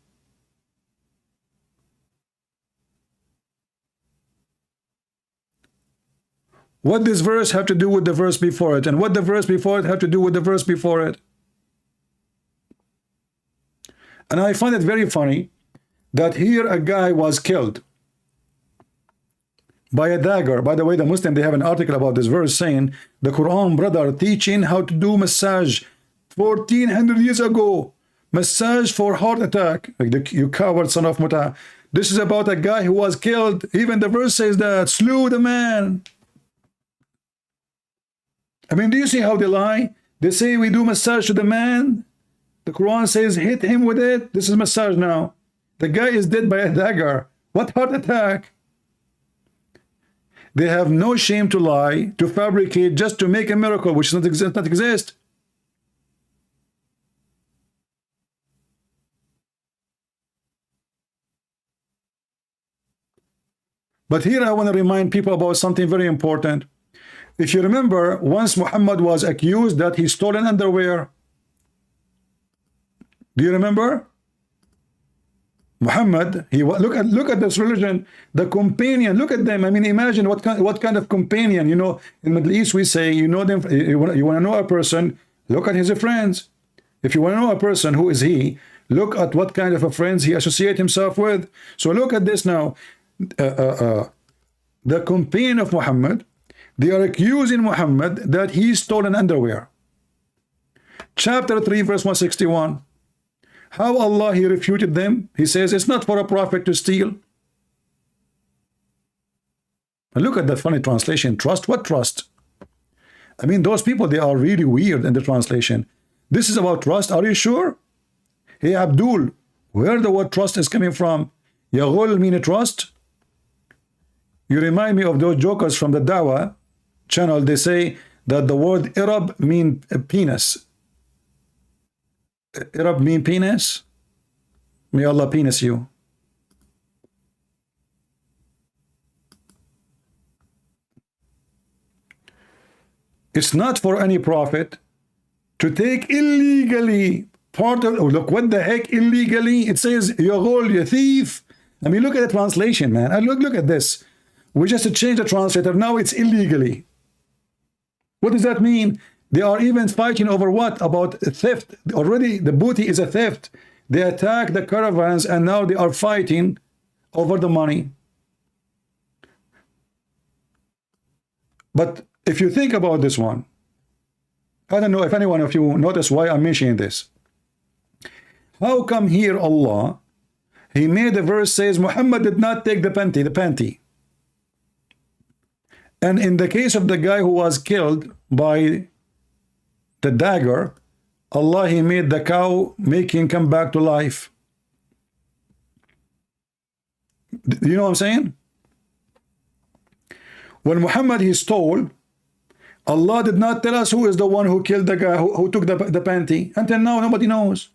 What this verse have to do with the verse before it? And what the verse before it have to do with the verse before it? And I find it very funny that here a guy was killed by a dagger. By the way, the Muslim, they have an article about this verse saying the Quran brother teaching how to do massage 1400 years ago. Massage for heart attack. Like you coward son of Muta. This is about a guy who was killed. Even the verse says that. Slew the man. I mean, do you see how they lie? They say we do massage to the man. The Quran says hit him with it. This is massage now. The guy is dead by a dagger. What heart attack? They have no shame to lie, to fabricate, just to make a miracle which does not exist. But here I want to remind people about something very important. If you remember, once Muhammad was accused that he stole an underwear. Do you remember? Muhammad, look at this religion, the companion, look at them. I mean, imagine what kind of companion, you know, in Middle East we say, you know them, you want to know a person, Look at his friends. If you want to know a person, who is he, look at what kind of a friends he associates himself with. So look at this now. The companion of Muhammad, they are accusing Muhammad that he stole an underwear. Chapter 3, verse 161. How Allah, he refuted them. He says, it's not for a prophet to steal. And look at that funny translation. Trust? What trust? I mean, those people, they are really weird in the translation. This is about trust. Are you sure? Hey, Abdul, where the word trust is coming from? Yaghul mean trust? You remind me of those jokers from the Dawah channel. They say that the word Arab mean penis. Arab mean penis? May Allah penis you. It's not for any prophet to take illegally part of, oh, look, what the heck, illegally? It says, Yaghul, you thief. I mean, look at the translation, man. And look at this. We just changed the translator. Now it's illegally. What does that mean? They are even fighting over what? About theft. Already the booty is a theft. They attack the caravans and now they are fighting over the money. But if you think about this one, I don't know if any one of you notice why I'm mentioning this. How come here Allah, he made the verse says Muhammad did not take the panty. And in the case of the guy who was killed by the dagger, Allah, he made the cow, make him come back to life. You know what I'm saying? When Muhammad he stole, Allah did not tell us who is the one who killed the guy who took the panty. Until now, nobody knows.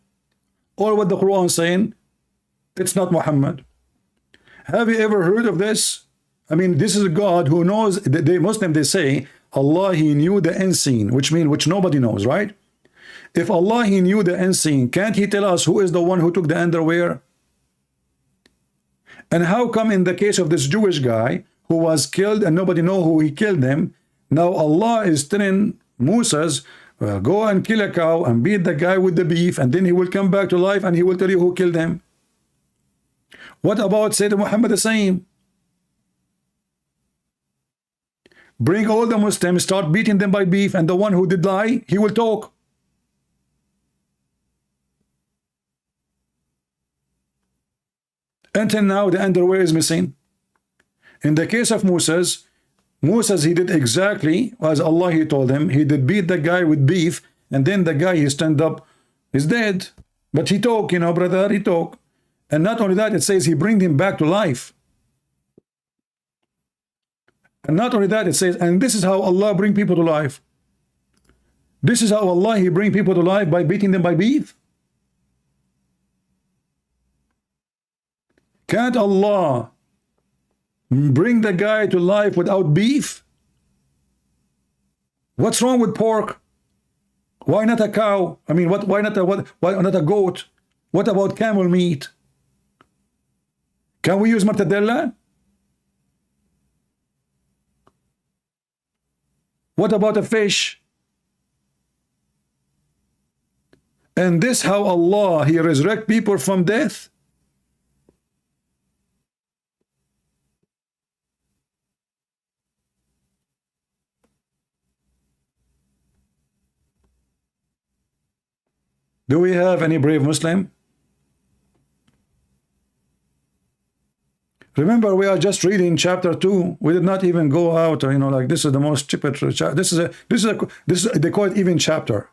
Or what the Quran is saying, it's not Muhammad. Have you ever heard of this? I mean, this is a God who knows. The Muslim, they say, Allah, he knew the unseen, which means which nobody knows, right? If Allah, he knew the unseen, can't he tell us who is the one who took the underwear? And how come in the case of this Jewish guy who was killed and nobody know who he killed him, now Allah is telling Moses, well, go and kill a cow and beat the guy with the beef, and then he will come back to life and he will tell you who killed him. What about Sayyidina Muhammad the same? Bring all the Muslims, start beating them by beef, and the one who did lie, he will talk. Until now, the underwear is missing. In the case of Moses, he did exactly as Allah he told him. He did beat the guy with beef, and then the guy he stand up is dead. But he talk, you know, brother, he talk. And not only that, it says he bring him back to life. And not only that, it says, and this is how Allah bring people to life. This is how Allah, he bring people to life by beating them by beef. Can't Allah bring the guy to life without beef? What's wrong with pork? Why not a cow? I mean, why not a goat? What about camel meat? Can we use mortadella? What about a fish? And this how Allah, he resurrect people from death? Do we have any brave Muslim? Remember, we are just reading chapter 2. We did not even go out, you know, like this is the most stupid chapter. This is they call it even chapter.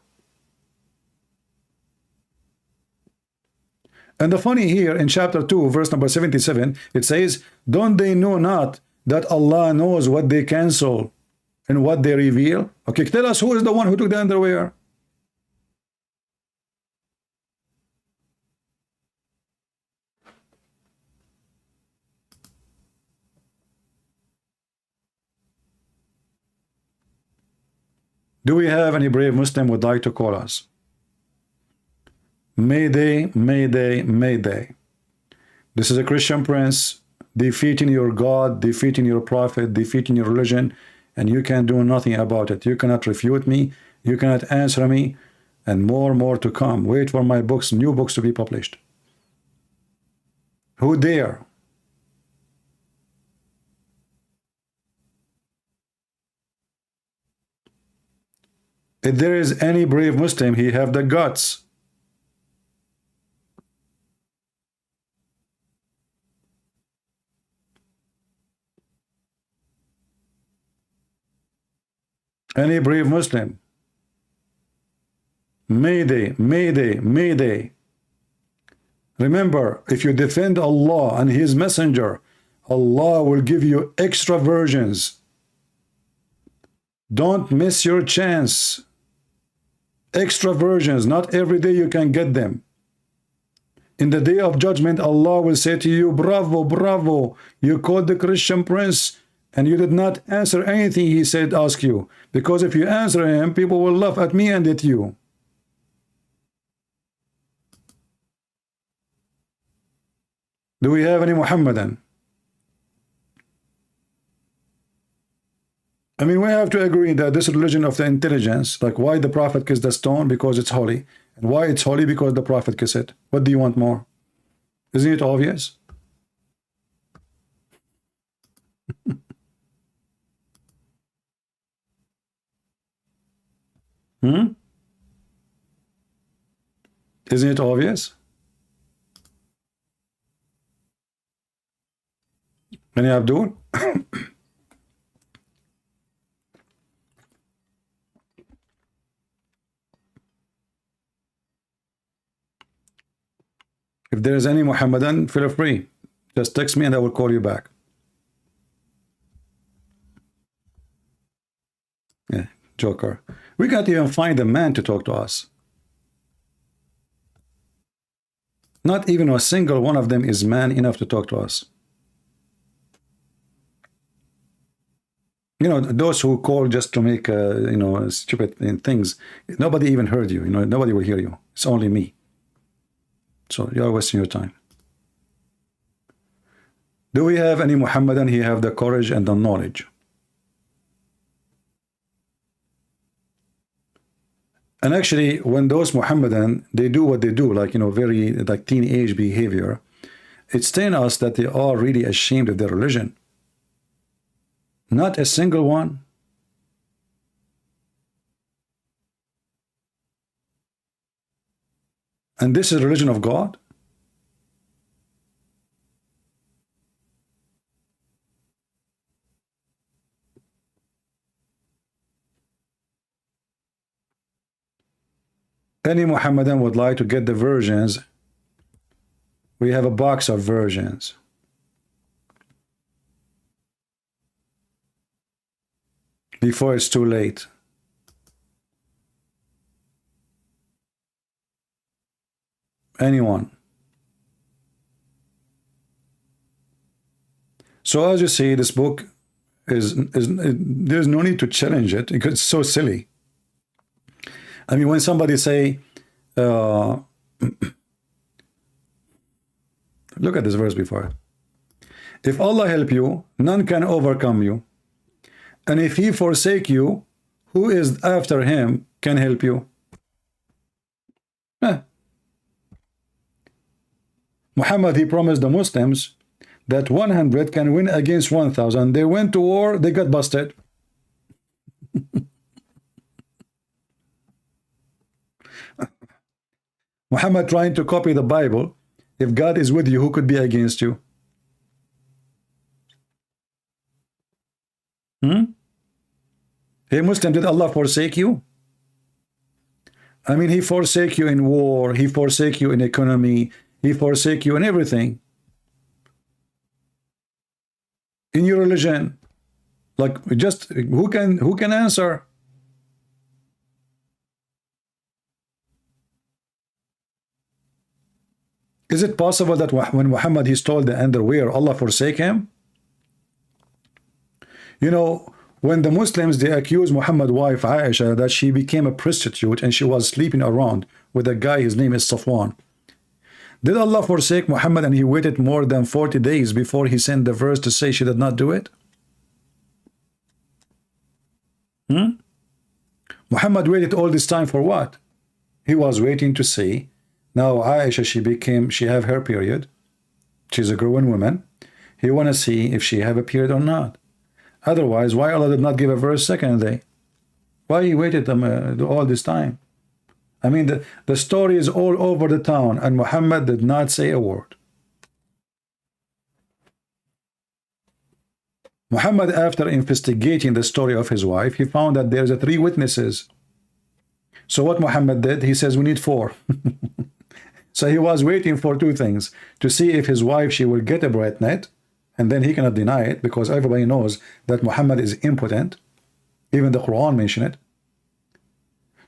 And the funny here in chapter 2, verse number 77, it says, don't they know not that Allah knows what they cancel and what they reveal? Okay, tell us who is the one who took the underwear. Do we have any brave Muslim would like to call us? Mayday, mayday, mayday. This is a Christian prince defeating your God, defeating your prophet, defeating your religion, and you can do nothing about it. You cannot refute me. You cannot answer me, and more to come. Wait for my books, new books to be published. Who dare? If there is any brave Muslim, he have the guts. Any brave Muslim. Mayday, mayday, mayday. Remember, if you defend Allah and His Messenger, Allah will give you extra versions. Don't miss your chance. Extra versions, not every day you can get them. In the day of judgment, Allah will say to you, bravo, bravo, you called the Christian prince and you did not answer anything he said ask you. Because if you answer him, people will laugh at me and at you. Do we have any Muhammadan? I mean, we have to agree that this religion of the intelligence, like why the Prophet kissed the stone? Because it's holy. And why it's holy? Because the Prophet kissed it. What do you want more? Isn't it obvious? Isn't it obvious? Any Abdul? If there is any Muhammadan, feel free. Just text me and I will call you back. Yeah, Joker. We can't even find a man to talk to us. Not even a single one of them is man enough to talk to us. You know, those who call just to make, you know, stupid things, nobody even heard you. You know, nobody will hear you. It's only me. So you're wasting your time. Do we have any Muhammadan? He have the courage and the knowledge. And actually, when those Muhammadan, they do what they do, like, you know, very like teenage behavior, it's telling us that they are really ashamed of their religion. Not a single one. And this is the religion of God? Any Muhammadan would like to get the versions. We have a box of versions. Before it's too late. Anyone. So as you see, this book is there's no need to challenge it because it's so silly. I mean, when somebody say, look at this verse before. If Allah help you, none can overcome you. And if He forsake you, who is after Him can help you? Muhammad, he promised the Muslims that 100 can win against 1,000. They went to war, they got busted. Muhammad trying to copy the Bible. If God is with you, who could be against you? Hey Muslim, did Allah forsake you? I mean, He forsake you in war, He forsake you in economy, He forsake you in everything. In your religion. Like, just who can answer? Is it possible that when Muhammad he stole the underwear, Allah forsake him? You know, when the Muslims, they accuse Muhammad's wife Aisha that she became a prostitute and she was sleeping around with a guy, his name is Safwan. Did Allah forsake Muhammad and he waited more than 40 days before he sent the verse to say she did not do it? Muhammad Muhammad waited all this time for what? He was waiting to see. Now Aisha, she have her period. She's a growing woman. He want to see if she have a period or not. Otherwise, why Allah did not give a verse second day? Why he waited all this time? I mean, the story is all over the town, and Muhammad did not say a word. Muhammad, after investigating the story of his wife, he found that there's 3 witnesses. So what Muhammad did, he says we need 4. So he was waiting for 2 things: to see if his wife, she will get a breast net, and then he cannot deny it because everybody knows that Muhammad is impotent. Even the Quran mentioned it.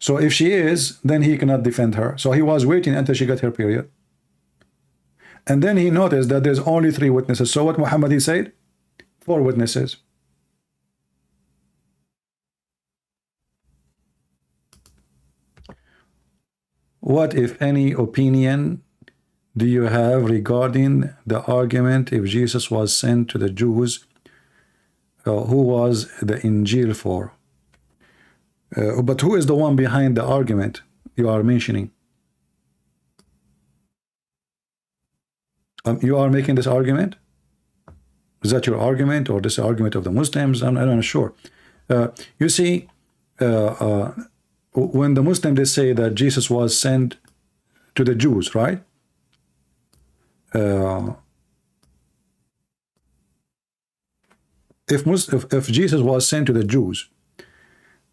So if she is, then he cannot defend her. So he was waiting until she got her period. And then he noticed that there's only 3 witnesses. So what Muhammad, he said? 4 witnesses. What, if any, opinion do you have regarding the argument if Jesus was sent to the Jews, who was the Injil for? But who is the one behind the argument you are mentioning? You are making this argument? Is that your argument, or this argument of the Muslims? I'm not sure. You see, when the Muslims, they say that Jesus was sent to the Jews, right? If Jesus was sent to the Jews,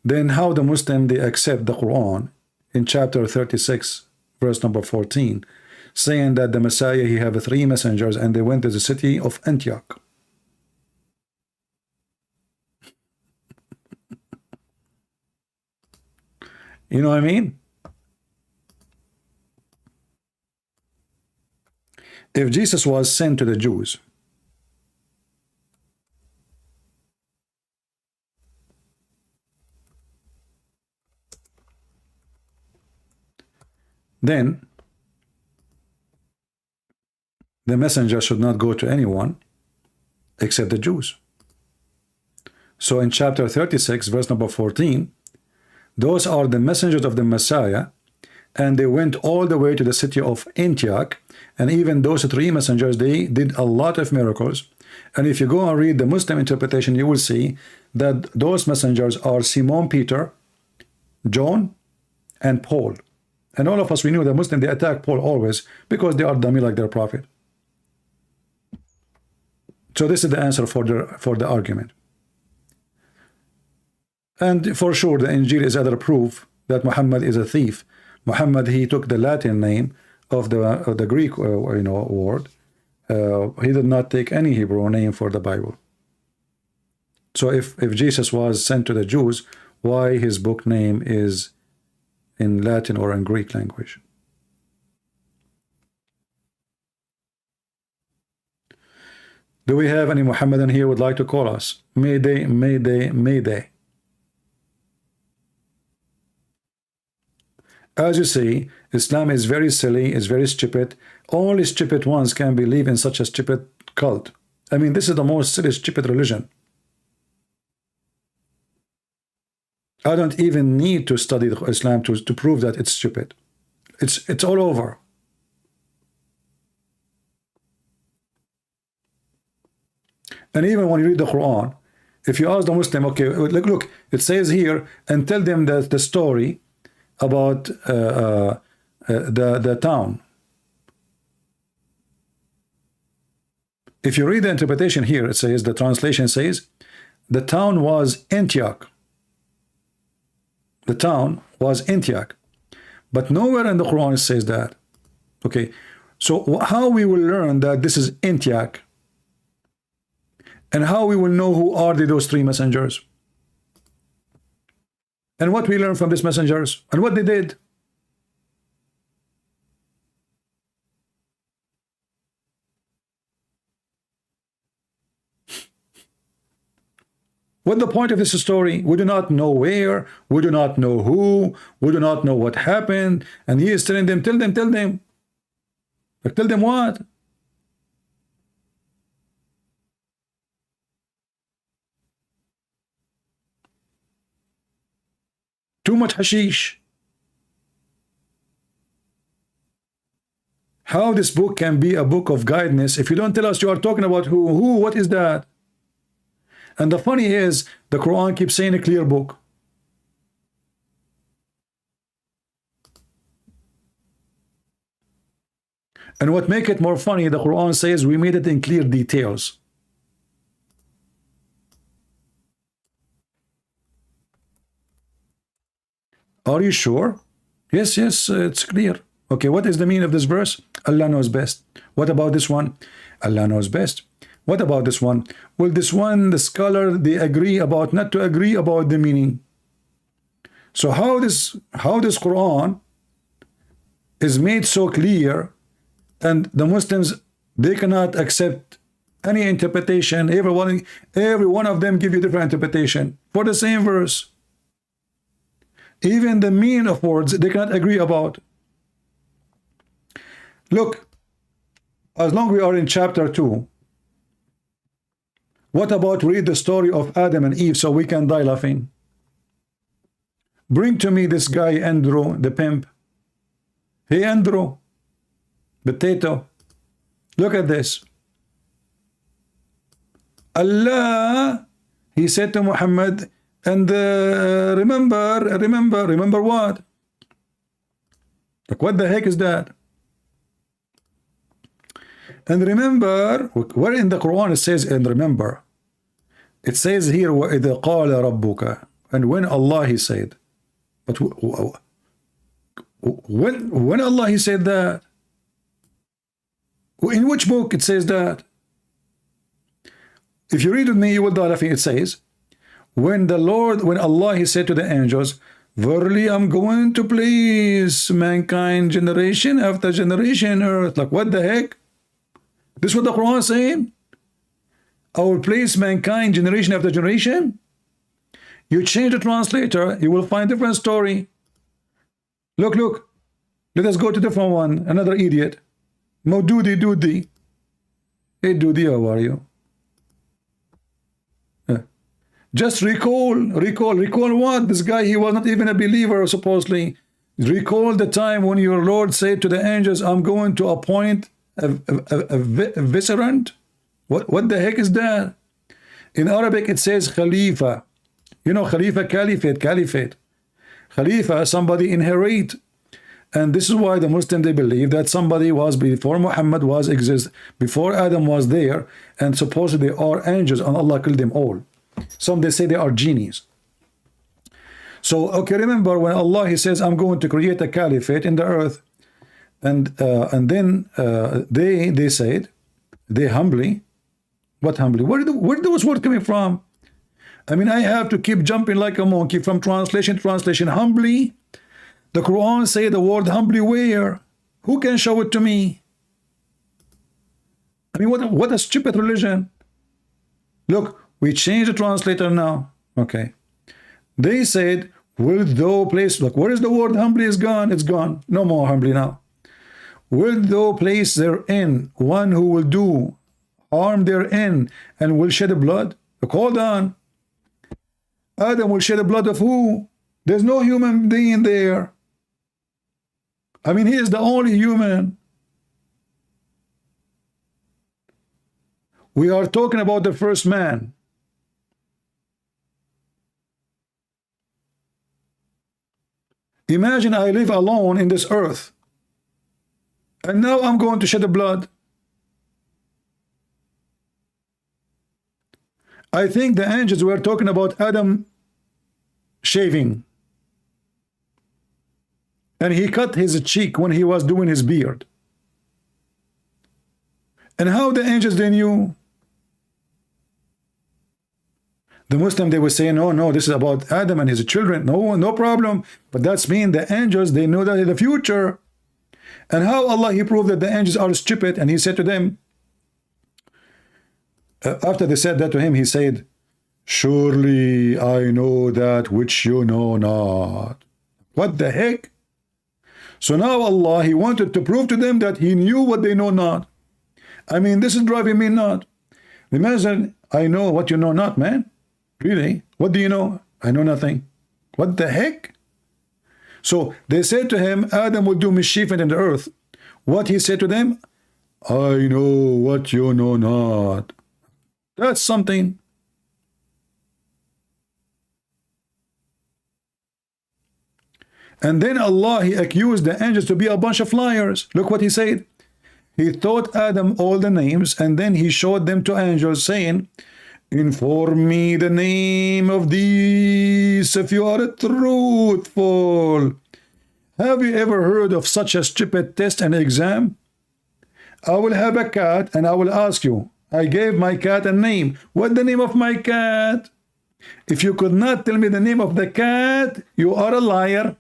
then how the Muslim, they accept the Quran in chapter 36, verse number 14, saying that the Messiah, he have 3 messengers, and they went to the city of Antioch. You know what I mean? If Jesus was sent to the Jews, then the messenger should not go to anyone except the Jews. So in chapter 36, verse number 14, those are the messengers of the Messiah, and they went all the way to the city of Antioch, and even those 3 messengers, they did a lot of miracles. And if you go and read the Muslim interpretation, you will see that those messengers are Simon Peter, John, and Paul. And all of us, we knew that Muslims, they attack Paul always because they are dummy like their prophet. So this is the answer for the argument. And for sure, the Injil is other proof that Muhammad is a thief. Muhammad, he took the Latin name of the Greek word. He did not take any Hebrew name for the Bible. So if Jesus was sent to the Jews, why his book name is in Latin or in Greek language? Do we have any Muhammadan here who would like to call us? Mayday, mayday, mayday. As you see, Islam is very silly, is very stupid. Only stupid ones can believe in such a stupid cult. I mean, this is the most silly, stupid religion. I don't even need to study Islam to prove that it's stupid. It's all over. And even when you read the Quran, if you ask the Muslim, okay, look, it says here, and tell them that the story about the town. If you read the interpretation here, it says, the translation says, the town was Antioch. The town was Antioch. But nowhere in the Quran it says that. Okay, so how we will learn that this is Antioch? And how we will know who are those 3 messengers? And what we learn from these messengers? And what they did? What the point of this story? We do not know where, we do not know who, we do not know what happened, and he is telling them, tell them. Like, tell them what? Too much hashish. How this book can be a book of guidance if you don't tell us you are talking about who, what is that? And the funny is, the Quran keeps saying a clear book. And what make it more funny, the Quran says we made it in clear details. Are you sure? Yes, it's clear. Okay, what is the meaning of this verse? Allah knows best. What about this one? Allah knows best. What about this one? Well, this one, the scholar, they agree about, not to agree about the meaning. So how this Quran is made so clear, and the Muslims, they cannot accept any interpretation. Every one of them give you different interpretation for the same verse. Even the meaning of words, they cannot agree about. Look, as long as we are in chapter 2, what about read the story of Adam and Eve so we can die laughing? Bring to me this guy, Andrew, the pimp. Hey, Andrew, potato. Look at this. Allah, he said to Muhammad, and remember what? Like, what the heck is that? And remember, where in the Quran it says, and remember, it says here, وَإِذَا قَالَ رَبُّكَ, and when Allah he said, but when Allah he said that, in which book it says that? If you read with me, you will die laughing. It says, when Allah he said to the angels, verily I'm going to place mankind generation after generation earth. Like, what the heck? This is what the Quran is saying? I will place mankind generation after generation? You change the translator, you will find different story. Look. Let us go to different one. Another idiot. Doody. Hey, Doody, how are you? Just recall what? This guy, he was not even a believer, supposedly. Recall the time when your Lord said to the angels, I'm going to appoint a vicegerent. What the heck is that? In Arabic, it says Khalifa. You know, Khalifa, caliphate. Khalifa, somebody inherit. And this is why the Muslim, they believe that somebody was before Muhammad before Adam was there, and supposedly they are angels, and Allah killed them all. Some they say they are genies. So, okay, remember when Allah he says, I'm going to create a caliphate in the earth, and then they said, they humbly, what humbly? Where are those words coming from? I mean, I have to keep jumping like a monkey from translation to translation. Humbly, the Quran say the word humbly where? Who can show it to me? I mean, what a stupid religion. Look, we change the translator now. Okay. They said, will thou place, look, where is the word humbly is gone? It's gone. No more humbly now. Will thou place therein one who will do harm therein and will shed blood? Look, hold on. Adam will shed the blood of who? There's no human being there. I mean, he is the only human. We are talking about the first man. Imagine I live alone in this earth, and now I'm going to shed the blood. I think the angels were talking about Adam shaving, and he cut his cheek when he was doing his beard. And how the angels, they knew? The Muslim, they were saying, oh no, this is about Adam and his children. No problem. But that's mean the angels, they know that in the future. And how Allah, he proved that the angels are stupid, and he said to them, after they said that to him, he said, surely I know that which you know not. What the heck? So now Allah, he wanted to prove to them that he knew what they know not. I mean, this is driving me nuts. Imagine, I know what you know not, man. Really? What do you know? I know nothing. What the heck? So they said to him, Adam will do mischief in the earth. What he said to them? I know what you know not. That's something. And then Allah, he accused the angels to be a bunch of liars. Look what he said. He taught Adam all the names, and then he showed them to angels, saying, inform me the name of these if you are truthful. Have you ever heard of such a stupid test and exam? I will have a cat and I will ask you. I gave my cat a name. What the name of my cat? If you could not tell me the name of the cat, you are a liar.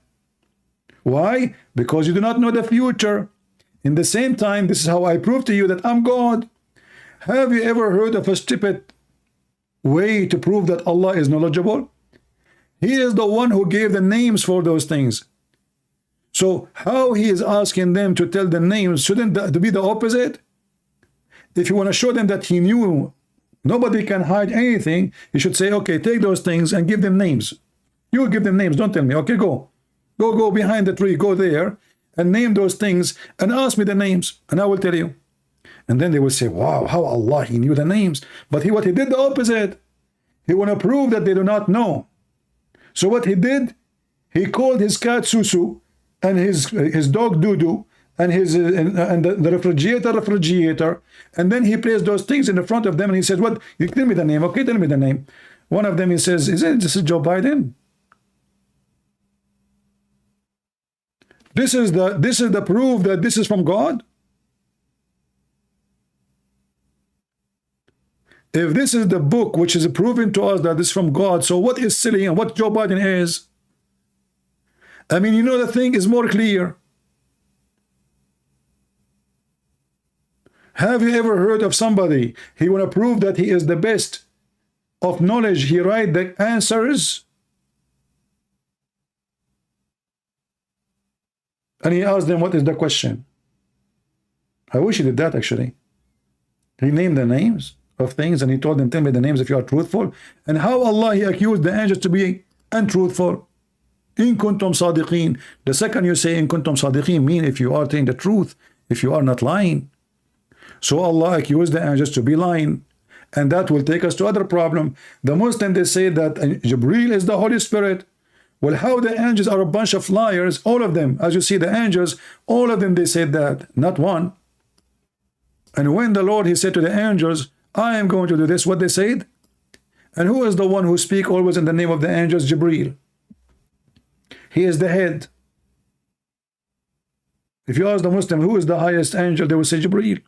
Why? Because you do not know the future. In the same time, this is how I prove to you that I'm God. Have you ever heard of a stupid way to prove that Allah is knowledgeable? He is the one who gave the names for those things. So how he is asking them to tell the names, shouldn't that be the opposite? If you want to show them that he knew nobody can hide anything, he should say, okay, take those things and give them names. You will give them names, don't tell me. Okay, go behind the tree, go there and name those things and ask me the names and I will tell you. And then they will say, wow, how Allah, he knew the names. But what he did the opposite. He want to prove that they do not know. So what he did, he called his cat Susu and his dog Dudu and the refrigerator, and then he placed those things in the front of them and he said, what, you tell me the name. Okay, tell me the name. One of them, he says, this is Joe Biden? This is the proof that this is from God. If this is the book which is proven to us that this is from God, so what is silly and what Joe Biden is? I mean, you know, the thing is more clear. Have you ever heard of somebody, he want to prove that he is the best of knowledge, he write the answers and he asked them, what is the question? I wish he did that actually. He named the names of things and he told them, tell me the names if you are truthful. And how Allah, he accused the angels to be untruthful. In kuntum sadiqeen. The second you say in kuntum sadiqeen mean if you are telling the truth, if you are not lying. So Allah accused the angels to be lying. And that will take us to other problem. The Muslim, they say that Jibreel is the Holy Spirit. Well, how the angels are a bunch of liars, all of them. As you see the angels, all of them, they said that, not one. And when the Lord, he said to the angels, I am going to do this, what they said? And who is the one who speak always in the name of the angels? Jibreel. He is the head. If you ask the Muslim, who is the highest angel, they will say Jibreel.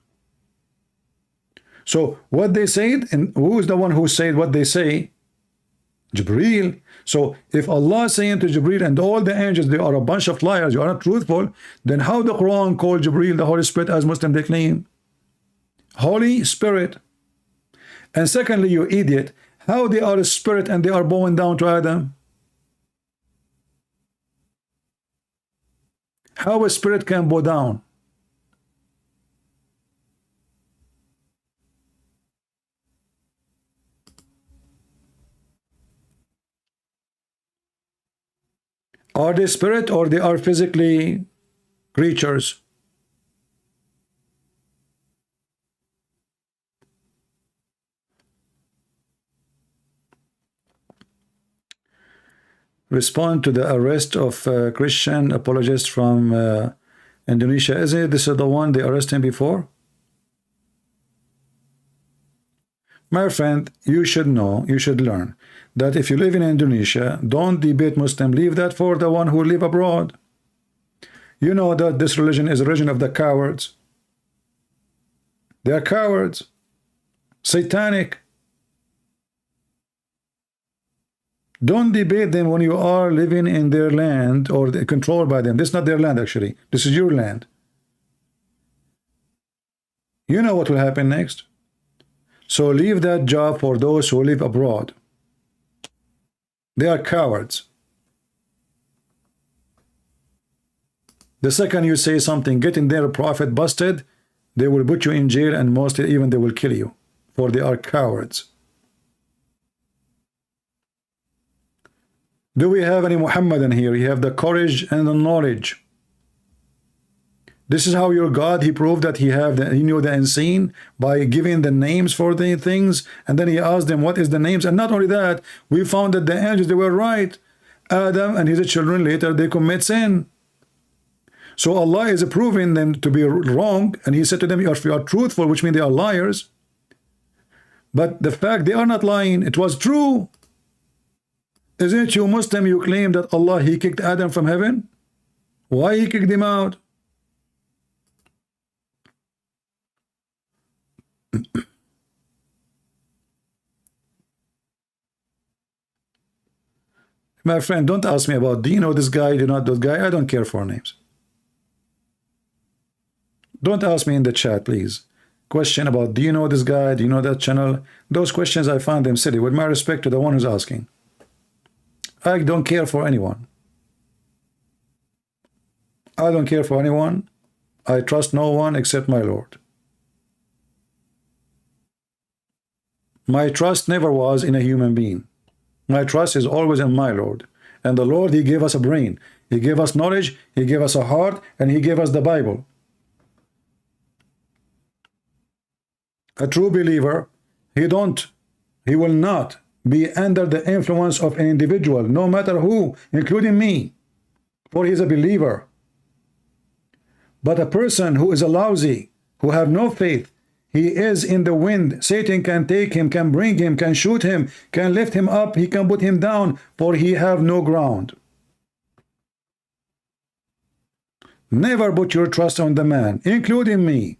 So what they said, and who is the one who said what they say? Jibreel. So if Allah is saying to Jibreel and all the angels, they are a bunch of liars, you are not truthful, then how the Quran called Jibreel the Holy Spirit as Muslim they claim? Holy Spirit. And secondly, you idiot, how they are a spirit and they are bowing down to Adam? How a spirit can bow down? Are they spirit or they are physically creatures? Respond to the arrest of Christian apologist from Indonesia. Is it this is the one they arrested him before? My friend, you should know, you should learn that if you live in Indonesia, don't debate Muslim. Leave that for the one who live abroad. You know that this religion is a religion of the cowards. They are cowards, satanic. Don't debate them when you are living in their land or controlled by them. This is not their land actually. This is your land. You know what will happen next. So leave that job for those who live abroad. They are cowards. The second you say something, getting their prophet busted, they will put you in jail and mostly even they will kill you, for they are cowards. Do we have any Muhammad in here? You have the courage and the knowledge. This is how your God, he proved that he knew the unseen by giving the names for the things, and then he asked them what is the names. And not only that, we found that the angels, they were right. Adam and his children later, they commit sin. So Allah is proving them to be wrong, and he said to them, if you are truthful, which means they are liars. But the fact they are not lying, it was true. Isn't you Muslim, you claim that Allah, he kicked Adam from heaven? Why he kicked him out? My friend, don't ask me about, do you know this guy, do you know that guy? I don't care for names. Don't ask me in the chat, please. Question about, do you know this guy, do you know that channel? Those questions, I find them silly, with my respect to the one who's asking. I don't care for anyone. I don't care for anyone. I trust no one except my Lord. My trust never was in a human being. My trust is always in my Lord. And the Lord, he gave us a brain. He gave us knowledge. He gave us a heart. And he gave us the Bible. A true believer, he will not be under the influence of an individual, no matter who, including me, for he is a believer. But a person who is a lousy, who have no faith, he is in the wind. Satan can take him, can bring him, can shoot him, can lift him up, he can put him down, for he have no ground. Never put your trust on the man, including me.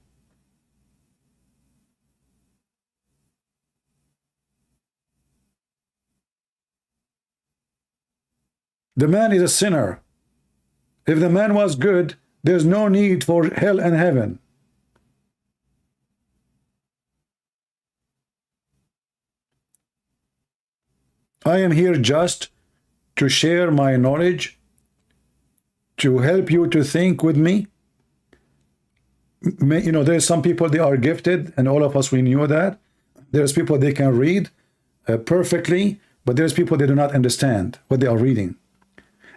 The man is a sinner. If the man was good, there's no need for hell and heaven. I am here just to share my knowledge, to help you to think with me. You know, there's some people, they are gifted, and all of us, we knew that. There's people, they can read perfectly, but there's people, they do not understand what they are reading.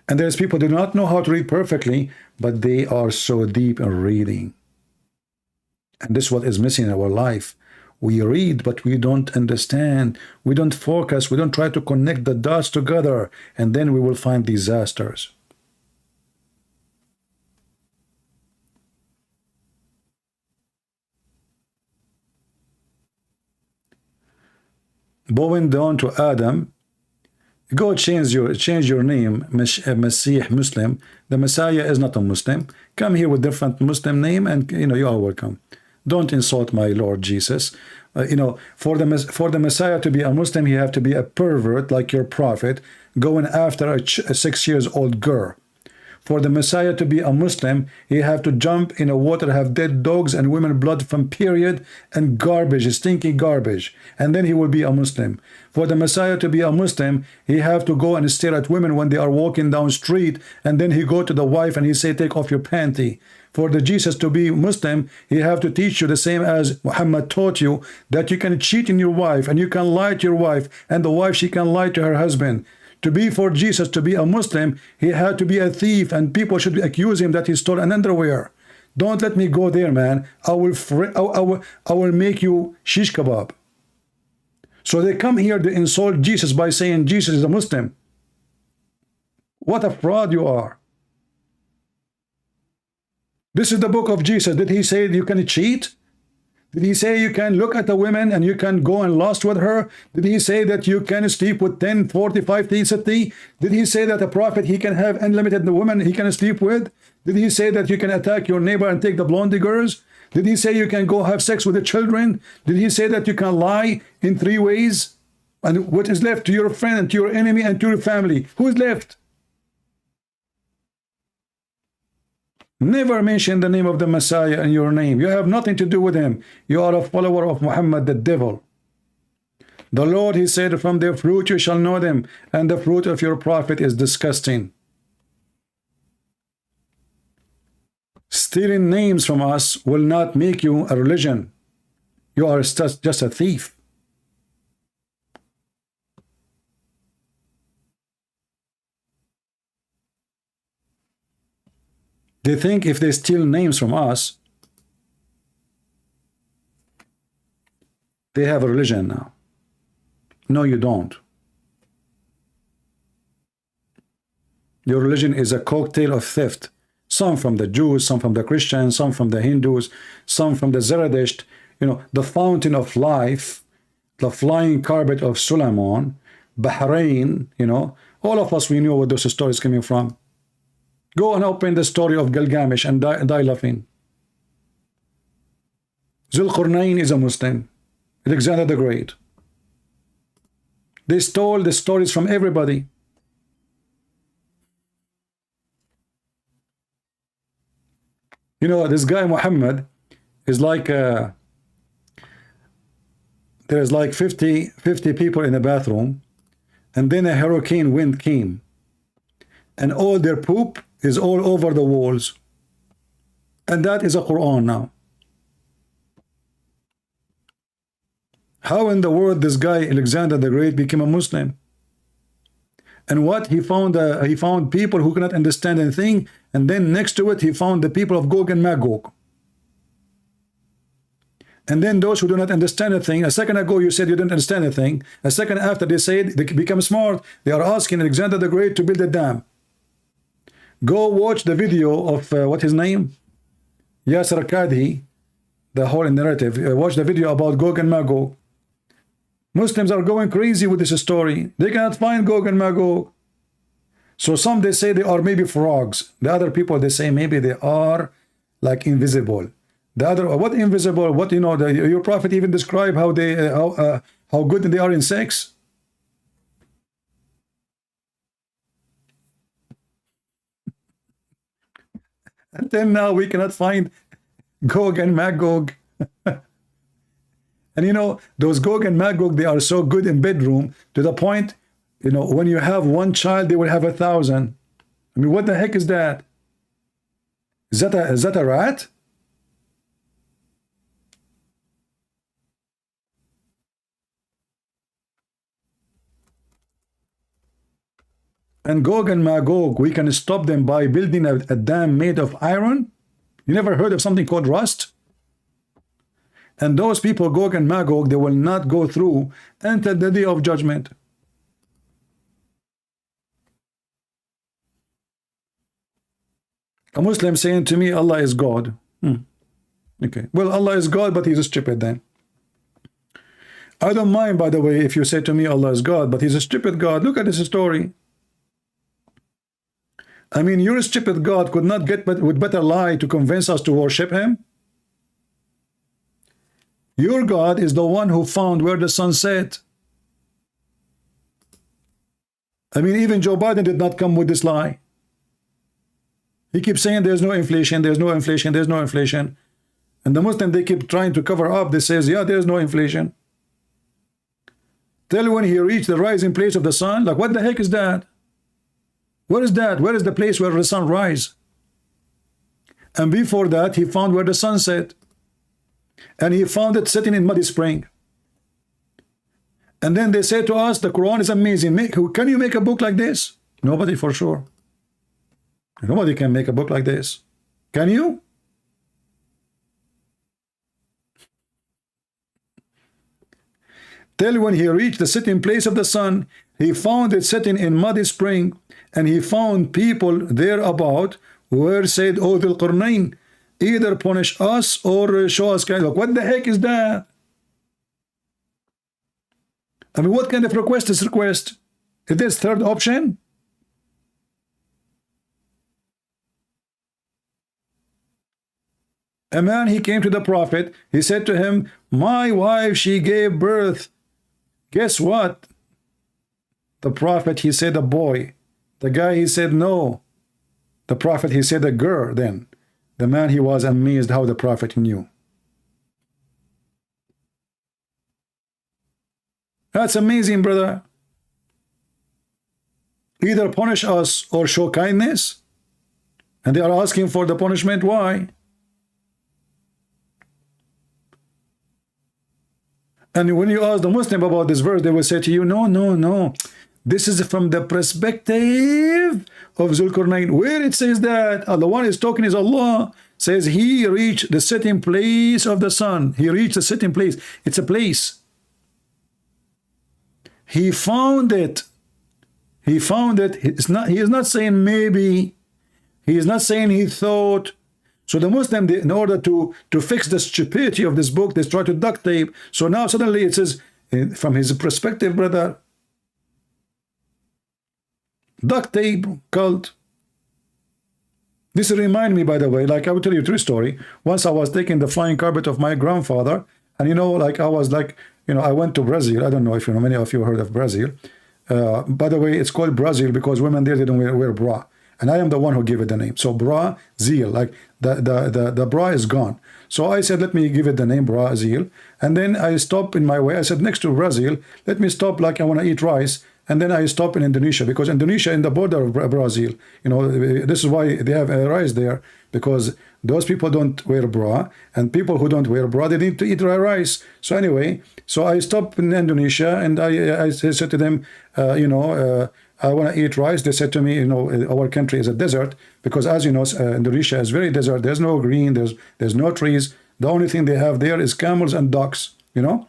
And there's people who do not know how to read perfectly, but they are so deep in reading. And this is what is missing in our life. We read, but we don't understand. We don't focus. We don't try to connect the dots together. And then we will find disasters. Bowing down to Adam. Go change your name, Messiah Muslim. The Messiah is not a Muslim. Come here with different Muslim name, and you are welcome. Don't insult my Lord Jesus. For the Messiah to be a Muslim, he have to be a pervert like your prophet, going after a 6-year-old girl. For the Messiah to be a Muslim, he have to jump in a water, have dead dogs and women blood from period and garbage, stinky garbage, and then he will be a Muslim. For the Messiah to be a Muslim, he have to go and stare at women when they are walking down street, and then he go to the wife and he say, take off your panty. For the Jesus to be Muslim, he have to teach you the same as Muhammad taught you, that you can cheat in your wife and you can lie to your wife, and the wife, she can lie to her husband. To be for Jesus, to be a Muslim, he had to be a thief, and people should accuse him that he stole an underwear. Don't let me go there, man. I will make you shish kebab. So they come here to insult Jesus by saying Jesus is a Muslim. What a fraud you are. This is the book of Jesus. Did he say you can cheat? Did he say you can look at a woman and you can go and lust with her? Did he say that you can sleep with 10, 45, 30? Did he say that a prophet, he can have unlimited women he can sleep with? Did he say that you can attack your neighbor and take the blonde girls? Did he say you can go have sex with the children? Did he say that you can lie in 3 ways? And what is left to your friend and to your enemy and to your family? Who is left? Never mention the name of the Messiah in your name. You have nothing to do with him. You are a follower of Muhammad, the devil. The Lord, he said, from their fruit you shall know them, and the fruit of your prophet is disgusting. Stealing names from us will not make you a religion. You are just a thief. They think if they steal names from us, they have a religion now. No, you don't. Your religion is a cocktail of theft. Some from the Jews, some from the Christians, some from the Hindus, some from the Zerdusht. You know, the fountain of life, the flying carpet of Suleiman, Bahrain, you know, all of us, we knew where those stories coming from. Go and open the story of Gilgamesh and die laughing. Zulqarnain is a Muslim. Alexander the Great. They stole the stories from everybody. You know, this guy Mohammed is like there's like 50 people in the bathroom, and then a hurricane wind came, and all their poop is all over the walls, and that is a Quran now. How in the world this guy Alexander the Great became a Muslim? And what he found people who cannot understand anything, and then next to it he found the people of Gog and Magog. And then those who do not understand anything, a second ago you said you didn't understand anything, a second after they said they become smart, they are asking Alexander the Great to build a dam. Go watch the video of what his name? Yasser Qadhi, the whole narrative. Watch the video about Gog and Magog. Muslims are going crazy with this story. They cannot find Gog and Magog. So some they say they are maybe frogs. The other people they say maybe they are like invisible. The other, what invisible? What, you know, your prophet even described how they how good they are in sex. And then now we cannot find Gog and Magog. And you know, those Gog and Magog, they are so good in bedroom to the point, you know, when you have one child, they will have 1,000. I mean, what the heck is that? Is that a rat? And Gog and Magog, we can stop them by building a dam made of iron. You never heard of something called rust? And those people, Gog and Magog, they will not go through until the day of judgment. A Muslim saying to me, Allah is God. Okay. Well, Allah is God, but he's stupid then. I don't mind, by the way, if you say to me, Allah is God, but he's a stupid God. Look at this story. I mean, your stupid God could not get with better lie to convince us to worship him. Your God is the one who found where the sun set. I mean, even Joe Biden did not come with this lie. He keeps saying there's no inflation, there's no inflation, there's no inflation. And the Muslim, they keep trying to cover up. They says, yeah, there's no inflation. Till when he reached the rising place of the sun, like what the heck is that? Where is that? Where is the place where the sun rises? And before that, he found where the sun set. And he found it sitting in muddy spring. And then they say to us, the Quran is amazing. Can you make a book like this? Nobody, for sure. Nobody can make a book like this. Can you? Till when he reached the sitting place of the sun, he found it sitting in muddy spring, and he found people thereabout who said, "Oh, Dhul Qarnayn, either punish us or show us kind of." What the heck is that? I mean, what kind of request is request? Is this third option? A man, he came to the Prophet. He said to him, my wife, she gave birth. Guess what? The Prophet, he said a boy. The guy, he said no. The Prophet, he said a girl then. The man, he was amazed how the Prophet knew. That's amazing, brother. Either punish us or show kindness. And they are asking for the punishment. Why? And when you ask the Muslim about this verse, they will say to you, no, no, no. This is from the perspective of Zulkarnain. Where it says that the one is talking is Allah, says he reached the sitting place of the sun. He reached the sitting place. It's a place. He found it. He found it. He is not saying maybe. He is not saying he thought. So the Muslim, in order to fix the stupidity of this book, they try to duct tape. So now suddenly it says, from his perspective, brother, duct tape cult. This remind me, by the way, like I will tell you a true story. Once I was taking the flying carpet of my grandfather, and you know, like I was like, you know, I went to Brazil. I don't know if you know, many of you heard of Brazil. By the way, it's called Brazil because women there, they don't wear bra. And I am the one who gave it the name. So Brazil, like the bra is gone. So I said, let me give it the name Brazil. And then I stopped in my way. I said, next to Brazil, let me stop like I want to eat rice. And then I stop in Indonesia because Indonesia in the border of Brazil, you know, this is why they have rice there, because those people don't wear bra, and people who don't wear bra, they need to eat rice. So anyway, so I stopped in Indonesia and I said to them, you know, I want to eat rice. They said to me, you know, our country is a desert because, as you know, Indonesia is very desert. There's no green. There's no trees. The only thing they have there is camels and ducks, you know.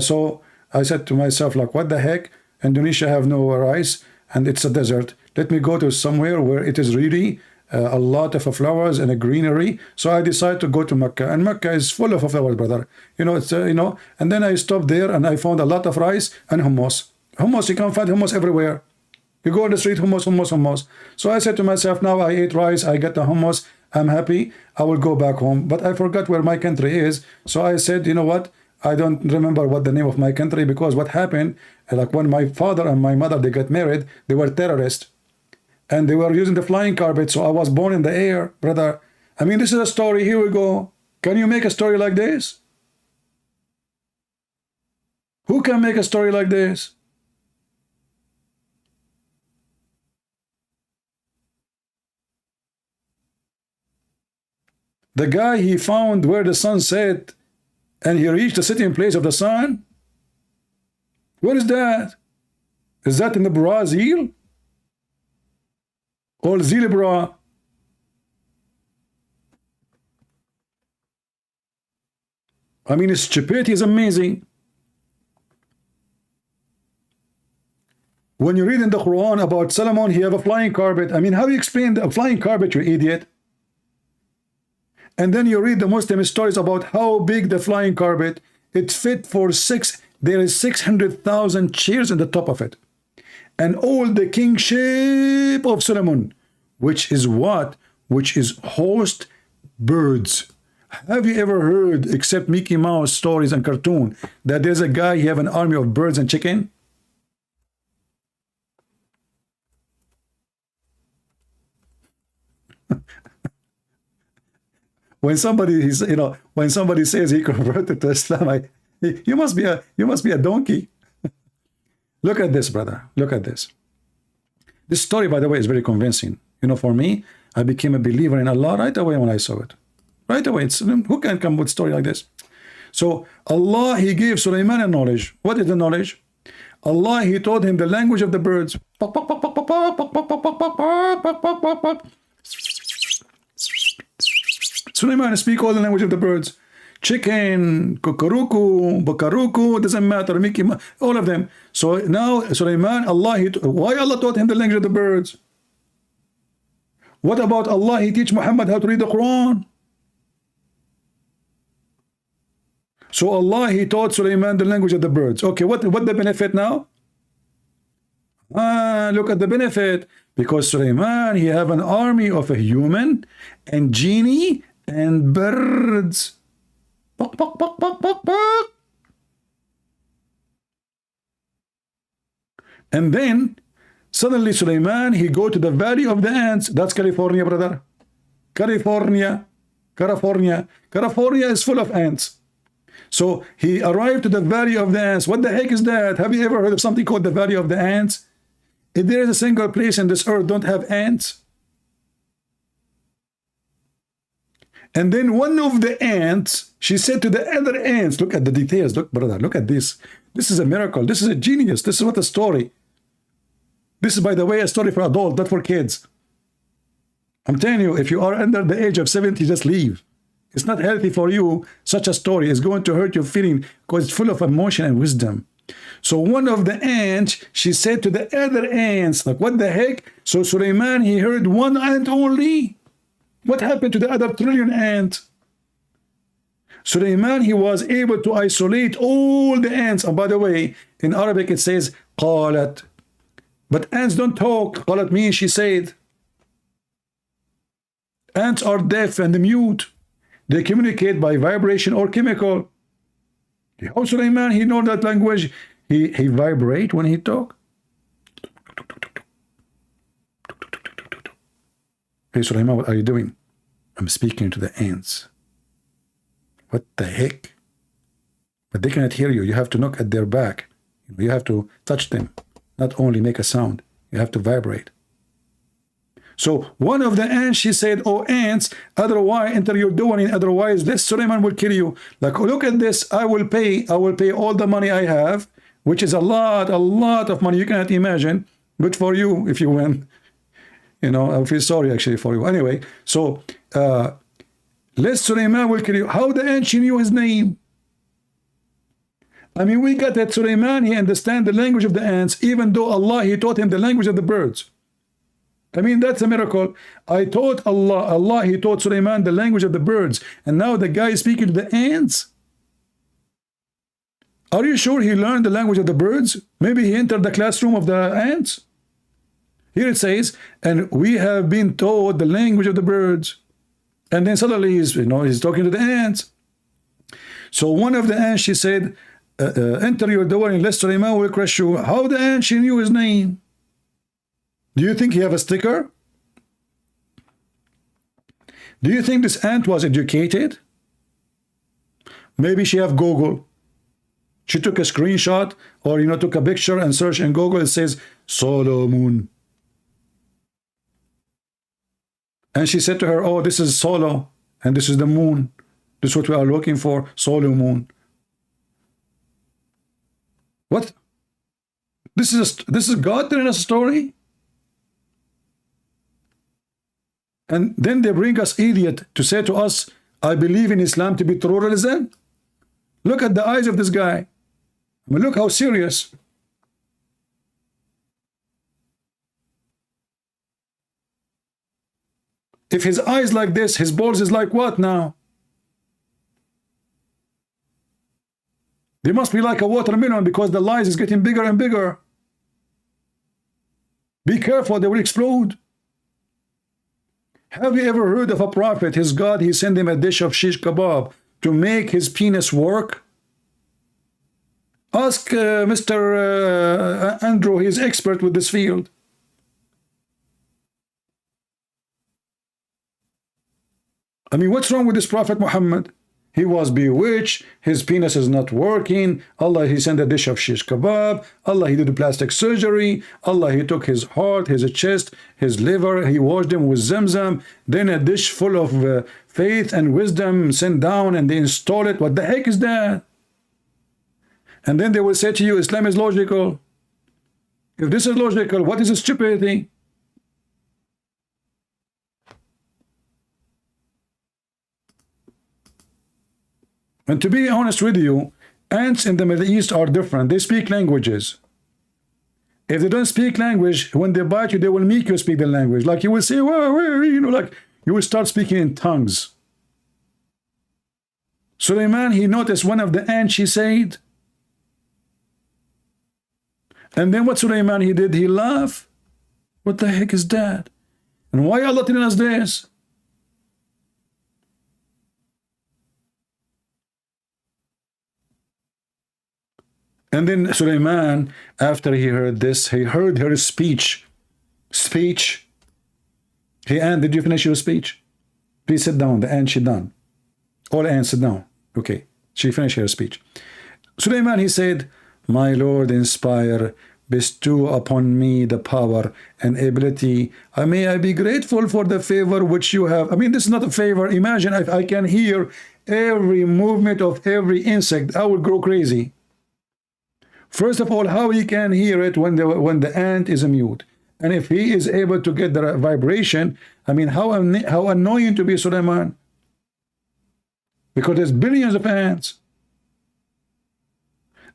So I said to myself, like, what the heck? Indonesia have no rice and it's a desert. Let me go to somewhere where it is really a lot of flowers and a greenery. So I decided to go to Mecca, and Mecca is full of flowers, brother. You know, it's you know. And then I stopped there and I found a lot of rice and hummus. Hummus, you can find hummus everywhere. You go on the street, hummus, hummus, hummus. So I said to myself, now I ate rice, I get the hummus, I'm happy, I will go back home. But I forgot where my country is. So I said, you know what? I don't remember what the name of my country, because what happened, like when my father and my mother, they got married, they were terrorists. And they were using the flying carpet, so I was born in the air, brother. I mean, this is a story, here we go. Can you make a story like this? Who can make a story like this? The guy, he found where the sun set, and he reached the sitting place of the sun. Where is that? Is that in the Brazil? Or Zilbra? I mean, his stupidity is amazing. When you read in the Quran about Solomon, he have a flying carpet. I mean, how do you explain a flying carpet, you idiot? And then you read the Muslim stories about how big the flying carpet, it fit for there is 600,000 chairs in the top of it. And all the kingship of Solomon, which is what? Which is host birds. Have you ever heard, except Mickey Mouse stories and cartoon, that there's a guy, he have an army of birds and chicken? When somebody is, you know, when somebody says he converted to Islam, you must be a donkey. Look at this, brother. Look at this. This story, by the way, is very convincing. You know, for me, I became a believer in Allah right away when I saw it. Right away. Who can come with a story like this? So Allah, he gave Sulaiman a knowledge. What is the knowledge? Allah, he taught him the language of the birds. Sulaiman speak all the language of the birds. Chicken, kukuruku, bakaruku, doesn't matter, Mickey, all of them. So now Sulaiman, why Allah taught him the language of the birds? What about Allah, he teach Muhammad how to read the Quran? So Allah, he taught Sulaiman the language of the birds. Okay, what the benefit now? Look at the benefit. Because Sulaiman, he have an army of a human and genie and birds. Bok, bok, bok, bok, bok, bok. And then suddenly Sulaiman, he go to the valley of the ants. That's California, brother. California is full of ants. So he arrived to the valley of the ants. What the heck is that? Have you ever heard of something called the valley of the ants? If there is a single place in this earth don't have ants. And then one of the ants, she said to the other ants, look at the details, look, brother, look at this. This is a miracle. This is a genius. This is what a story. This is, by the way, a story for adults, not for kids. I'm telling you, if you are under the age of 70, just leave. It's not healthy for you. Such a story is going to hurt your feeling because it's full of emotion and wisdom. So one of the ants, she said to the other ants, like, what the heck? So Suleiman, he heard one ant only. What happened to the other trillion ants? Suleiman, he was able to isolate all the ants. And by the way, in Arabic it says qalat. But ants don't talk. Qalat means she said. Ants are deaf and mute. They communicate by vibration or chemical. How Suleiman, he know that language? He vibrate when he talk. Hey Suleiman, what are you doing? I'm speaking to the ants. What the heck? But they cannot hear you. You have to knock at their back. You have to touch them. Not only make a sound. You have to vibrate. So one of the ants, she said, oh ants, otherwise enter your doing, otherwise this Suleiman will kill you. Like, oh, look at this, I will pay all the money I have, which is a lot of money you cannot imagine. Good for you if you win. You know, I feel sorry actually for you. Anyway, so less Suleiman will kill you. How the ant, she knew his name? I mean, we got that Suleiman, he understand the language of the ants, even though Allah, he taught him the language of the birds. I mean, that's a miracle. I taught Allah, he taught Suleiman the language of the birds. And now the guy is speaking to the ants. Are you sure he learned the language of the birds? Maybe he entered the classroom of the ants. Here it says, and we have been taught the language of the birds. And then suddenly he's talking to the ants. So one of the ants, she said, enter your door and lest Suleiman will crush you. How the ant, she knew his name? Do you think he have a sticker? Do you think this ant was educated? Maybe she have Google. She took a screenshot or, took a picture and search in Google. It says Solomon. And she said to her, oh, this is Solo and this is the moon. This is what we are looking for, Solomon. What? This is God telling us a story? And then they bring us idiot to say to us, I believe in Islam to be true religion. Look at the eyes of this guy. I mean, look how serious. If his eyes like this, his balls is like what now? They must be like a watermelon because the lies is getting bigger and bigger. Be careful, they will explode. Have you ever heard of a prophet, his God, he sent him a dish of shish kebab to make his penis work? Ask Mr. Andrew, he's expert with this field. I mean, what's wrong with this prophet Muhammad? He was bewitched, his penis is not working, Allah, he sent a dish of shish kebab, Allah, he did a plastic surgery, Allah, he took his heart, his chest, his liver, he washed them with zamzam, then a dish full of faith and wisdom sent down and they install it. What the heck is that? And then they will say to you, Islam is logical. If this is logical, what is the stupidity? And to be honest with you, ants in the Middle East are different. They speak languages. If they don't speak language, when they bite you, they will make you speak the language. Like you will say, well, like you will start speaking in tongues. Suleiman, he noticed one of the ants, she said. And then what Suleiman, he did? He laughed. What the heck is that? And why Allah telling us this? And then Suleiman, after he heard this, he heard her speech. Speech. Hey, Anne, did you finish your speech? Please sit down. The Anne, she done. All Anne, sit down. Okay. She finished her speech. Suleiman, he said, my Lord, inspire, bestow upon me the power and ability. May I be grateful for the favor which you have. I mean, this is not a favor. Imagine if I can hear every movement of every insect, I would go crazy. First of all, how he can hear it when the ant is mute? And if he is able to get the vibration, I mean, how annoying to be Suleiman, because there's billions of ants.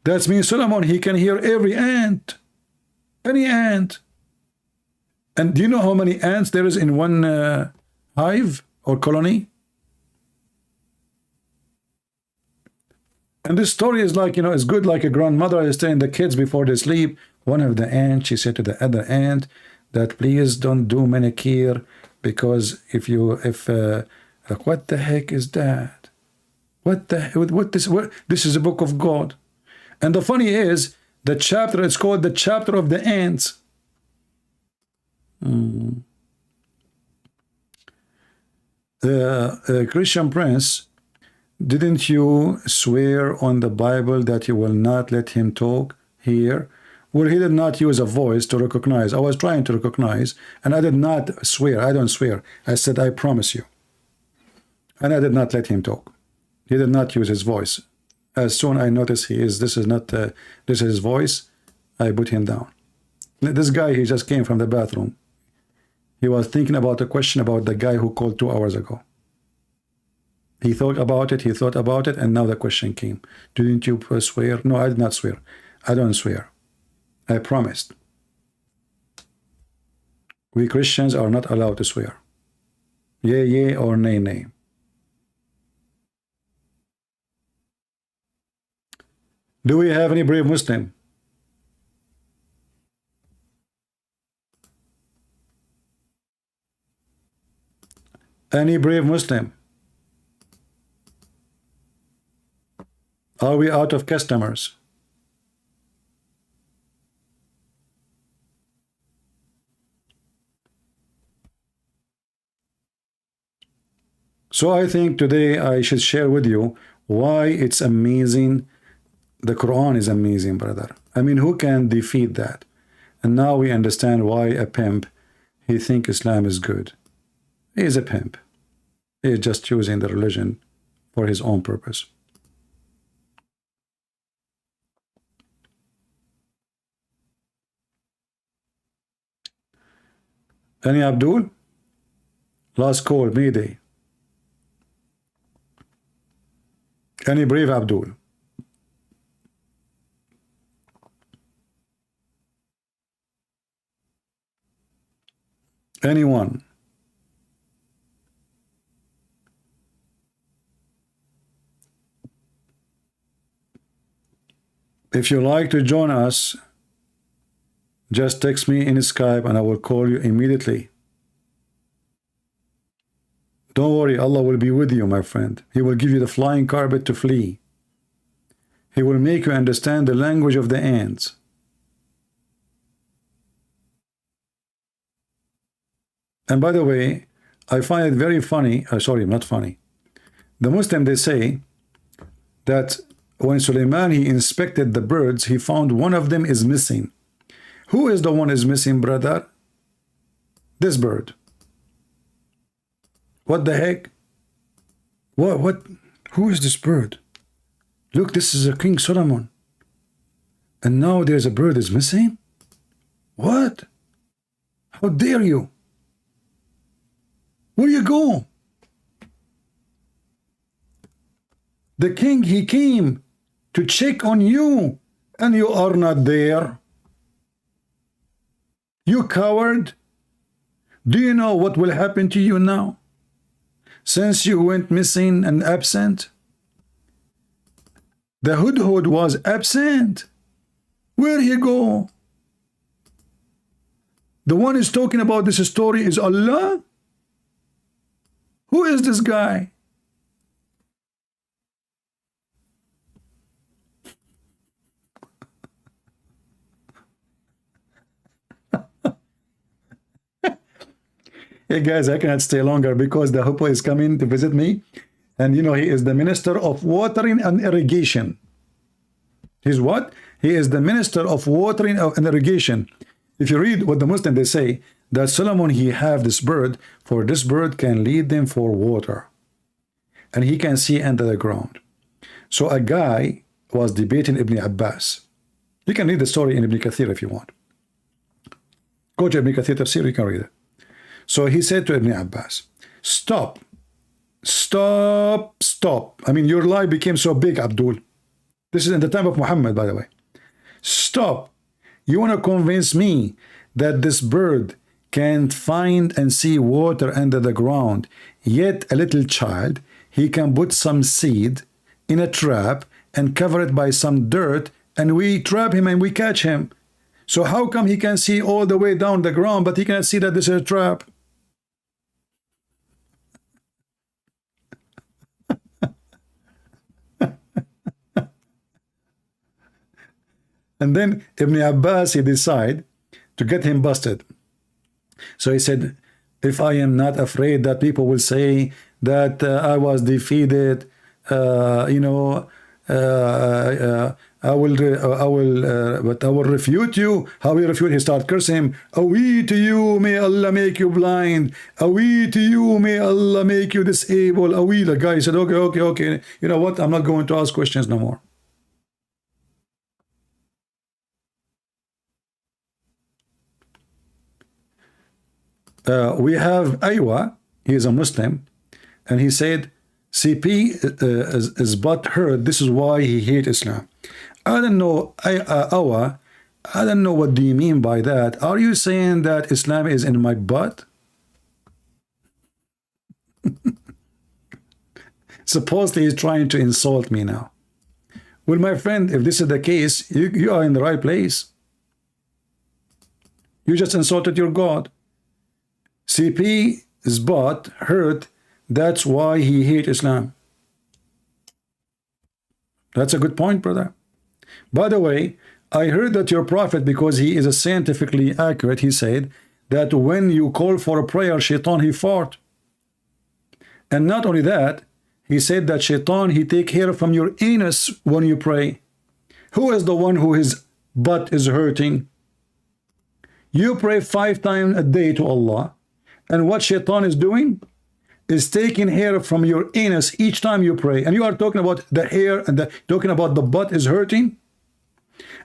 That means Solomon, he can hear every ant, any ant. And do you know how many ants there is in one hive or colony? And this story is like, you know, it's good like a grandmother is telling the kids before they sleep. One of the ants, she said to the other ant that please don't do manicure, because if like, what the heck is that? What this is a book of God. And the funny is, the chapter is called the chapter of the ants. Christian Prince, didn't you swear on the Bible that you will not let him talk here? Well, he did not use a voice to recognize. I was trying to recognize, and I did not swear. I don't swear. I said, I promise you. And I did not let him talk. He did not use his voice. As soon I noticed this is his voice, I put him down. This guy, he just came from the bathroom. He was thinking about a question about the guy who called 2 hours ago. He thought about it, and now the question came. Didn't you swear? No, I did not swear. I don't swear. I promised. We Christians are not allowed to swear. Yea, yea, or nay, nay. Do we have any brave Muslim? Any brave Muslim? Are we out of customers? So I think today I should share with you why it's amazing. The Quran is amazing, brother. I mean, who can defeat that? And now we understand why a pimp, he thinks Islam is good. He is a pimp. He is just choosing the religion for his own purpose. Any Abdul? Last call, Mayday. Any brave Abdul? Anyone? If you like to join us, just text me in Skype and I will call you immediately. Don't worry, Allah will be with you, my friend. He will give you the flying carpet to flee. He will make you understand the language of the ants. And by the way, I find it very funny, sorry, not funny. The Muslim, they say that when Suleiman, he inspected the birds, he found one of them is missing. Who is the one is missing, brother? This bird. What the heck? What? Who is this bird? Look, this is a King Solomon. And now there's a bird is missing? What? How dare you? Where you go? The king, he came to check on you, and you are not there. You coward. Do you know what will happen to you now? Since you went missing and absent? The hudhud was absent. Where he go? The one who's talking about this story is Allah? Who is this guy? Hey guys, I cannot stay longer because the Hoopo is coming to visit me. And you know, he is the Minister of Watering and Irrigation. He's what? He is the Minister of Watering and Irrigation. If you read what the Muslim, they say, that Solomon, he have this bird, for this bird can lead them for water. And he can see under the ground. So a guy was debating Ibn Abbas. You can read the story in Ibn Kathir if you want. Go to Ibn Kathir Tafsir, you can read it. So he said to Ibn Abbas, stop. Stop. Stop. I mean, your lie became so big, Abdul. This is in the time of Muhammad, by the way. Stop. You want to convince me that this bird can't find and see water under the ground, yet a little child, he can put some seed in a trap and cover it by some dirt, and we trap him and we catch him. So how come he can see all the way down the ground, but he cannot see that this is a trap? And then Ibn Abbas, he decided to get him busted. So he said, if I am not afraid that people will say that I was defeated, you know, I will refute you. How will refute? He start cursing him. Awee to you, may Allah make you blind. Awee to you, may Allah make you disabled. Awee. The guy said, okay. You know what? I'm not going to ask questions no more. We have Aywa, he is a Muslim, and he said CP is but heard, this is why he hates Islam. I don't know, Aywa, I don't know what do you mean by that. Are you saying that Islam is in my butt? Supposedly he's trying to insult me now. Well, my friend, if this is the case, you are in the right place. You just insulted your God. CP is but hurt, that's why he hates Islam. That's a good point, brother. By the way, I heard that your prophet, because he is a scientifically accurate, he said that when you call for a prayer, shaitan, he fart. And not only that, he said that shaitan, he take hair from your anus when you pray. Who is the one who his butt is hurting? You pray 5 times a day to Allah. And what shaitan is doing is taking hair from your anus each time you pray. And you are talking about the hair and talking about the butt is hurting.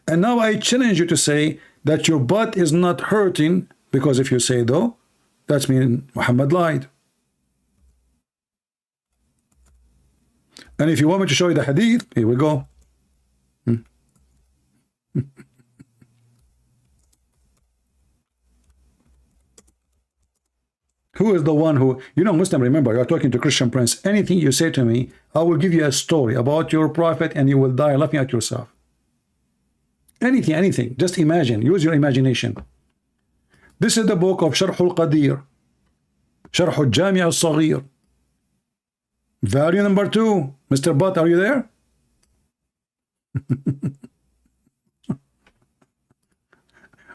And now I challenge you to say that your butt is not hurting, because if you say though, that's mean Muhammad lied. And if you want me to show you the hadith, here we go. Who is the one who, you know, Muslim, remember, you're talking to Christian Prince. Anything you say to me, I will give you a story about your prophet and you will die laughing at yourself. Anything. Just imagine. Use your imagination. This is the book of Sharh al-Qadir. Sharh al-Jami' al-Saghir. Value number 2. Mr. Butt, are you there?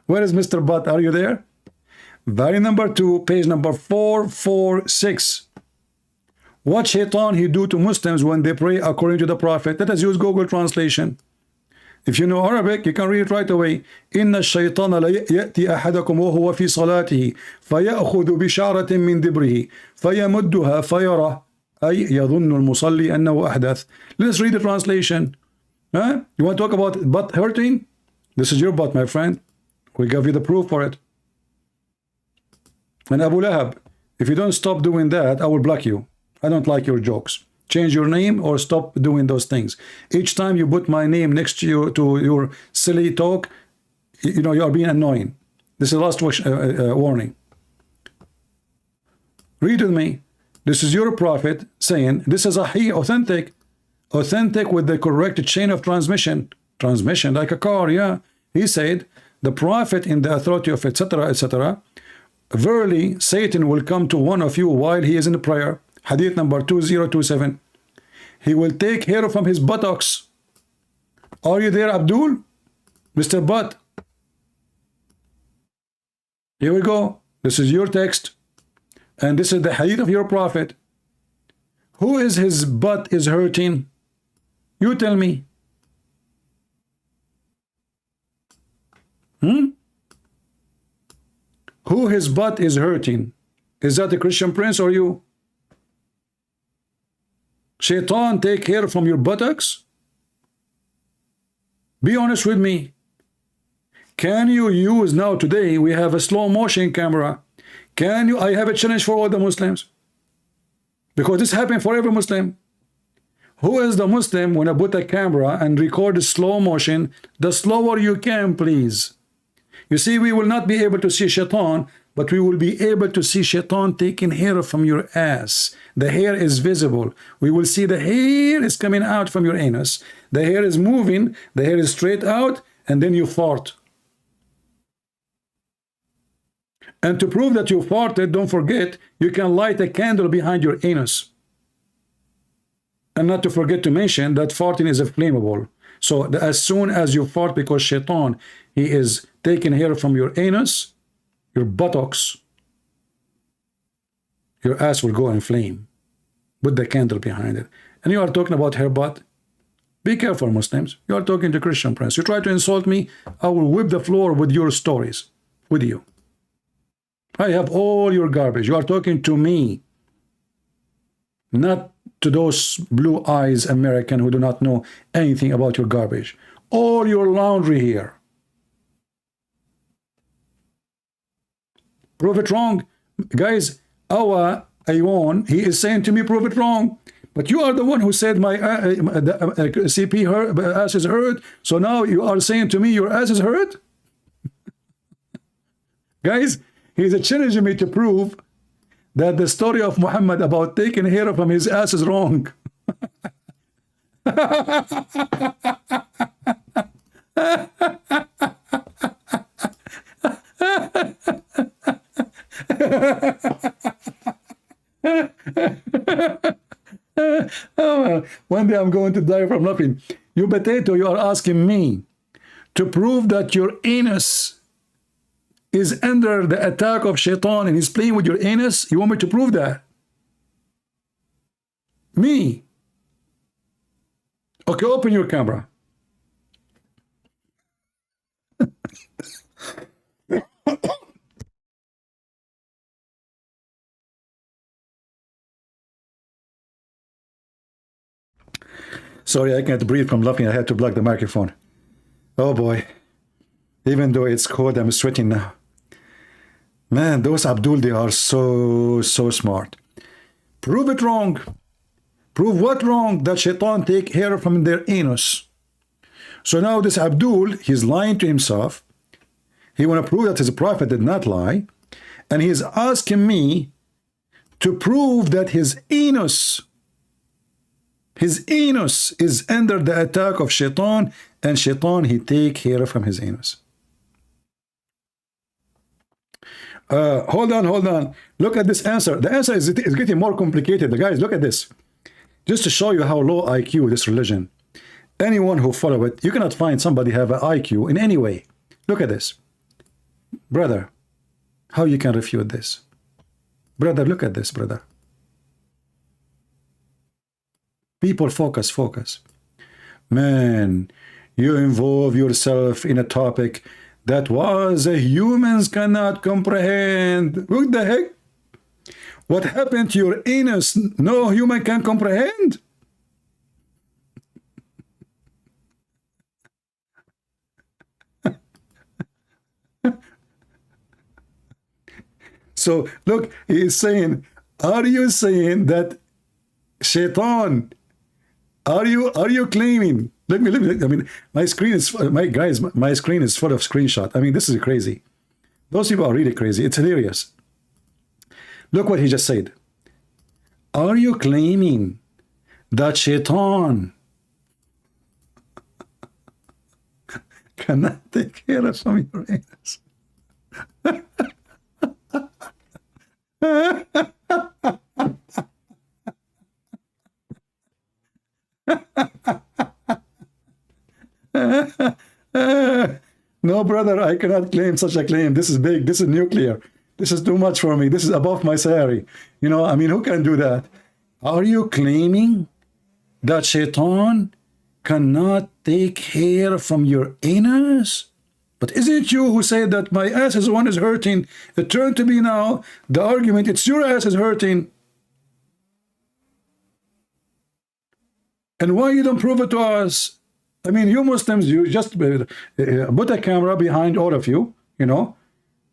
Where is Mr. Butt? Are you there? Value number 2, page number 446. What shaitan he do to Muslims when they pray according to the Prophet? Let us use Google translation. If you know Arabic, you can read it right away. إن الشيطان لا يأتي أحدكم وهو في صلاته فيأخذ بشعرة من دبره فيمدها فيرى أي يظن المصلي أنه أحدث. Let's read the translation. Huh? You want to talk about butt hurting? This is your butt, my friend. We give you the proof for it. And Abu Lahab, if you don't stop doing that, I will block you. I don't like your jokes. Change your name or stop doing those things. Each time you put my name next to your silly talk, you know, you are being annoying. This is the last warning. Read with me. This is your prophet saying, this is authentic with the correct chain of transmission like a car. Yeah, he said, the prophet in the authority of etc. Verily, Satan will come to one of you while he is in prayer. Hadith number 2027. He will take hair from his buttocks. Are you there, Abdul? Mr. Butt. Here we go. This is your text. And this is the hadith of your prophet. Who is his butt is hurting? You tell me. Who his butt is hurting? Is that the Christian Prince or you? Shaitan take hair from your buttocks? Be honest with me. Can you use now today we have a slow motion camera? Can you? I have a challenge for all the Muslims, because this happened for every Muslim. Who is the Muslim when I put a camera and record slow motion? The slower you can, please. You see, we will not be able to see shaitan, but we will be able to see shaitan taking hair from your ass. The hair is visible. We will see the hair is coming out from your anus. The hair is moving, the hair is straight out, and then you fart. And to prove that you farted, don't forget, you can light a candle behind your anus. And not to forget to mention that farting is flammable. So as soon as you fart, because shaitan, he is taking hair from your anus, your buttocks, your ass will go in flame. Put the candle behind it. And you are talking about hair butt? Be careful, Muslims. You are talking to Christian Prince. You try to insult me, I will whip the floor with your stories, with you. I have all your garbage. You are talking to me, not to those blue eyes American who do not know anything about your garbage. All your laundry here. Prove it wrong. Guys, our Aywan, he is saying to me, prove it wrong. But you are the one who said my CP ass is hurt. So now you are saying to me your ass is hurt? Guys, he's challenging me to prove that the story of Mohammed about taking hair from his ass is wrong. Oh, one day I'm going to die from laughing. You potato, you are asking me to prove that your anus is under the attack of shaitan and he's playing with your anus? You want me to prove that? Me? Okay, open your camera. Sorry, I can't breathe from laughing. I had to plug the microphone. Oh boy. Even though it's cold, I'm sweating now. Man, those Abdul, they are so smart. Prove it wrong. Prove what wrong? That shaitan take hair from their anus. So now this Abdul, he's lying to himself. He want to prove that his prophet did not lie. And he's asking me to prove that his anus is under the attack of shaitan, and shaitan, he take hair from his anus. Hold on. Look at this answer. The answer is getting more complicated. Guys, look at this. Just to show you how low IQ this religion. Anyone who follow it, you cannot find somebody have an IQ in any way. Look at this. Brother, how you can refute this? Brother, look at this, brother. People, focus. Man, you involve yourself in a topic that was humans cannot comprehend. What the heck? What happened to your anus? No human can comprehend? So look, he is saying, are you saying that shaitan, are you claiming? Let me. I mean, my screen is full of screenshot. I mean, this is crazy. Those people are really crazy. It's hilarious. Look what he just said. Are you claiming that shaitan cannot take care of some of your anus? No, brother, I cannot claim such a claim. This is big. This is nuclear. This is too much for me. This is above my salary. You know, I mean, who can do that? Are you claiming that shaitan cannot take hair from your anus? But isn't it you who said that my ass is the one is hurting? It turned to be now the argument, it's your ass is hurting. And why you don't prove it to us? I mean, you Muslims, you just put a camera behind all of you, you know,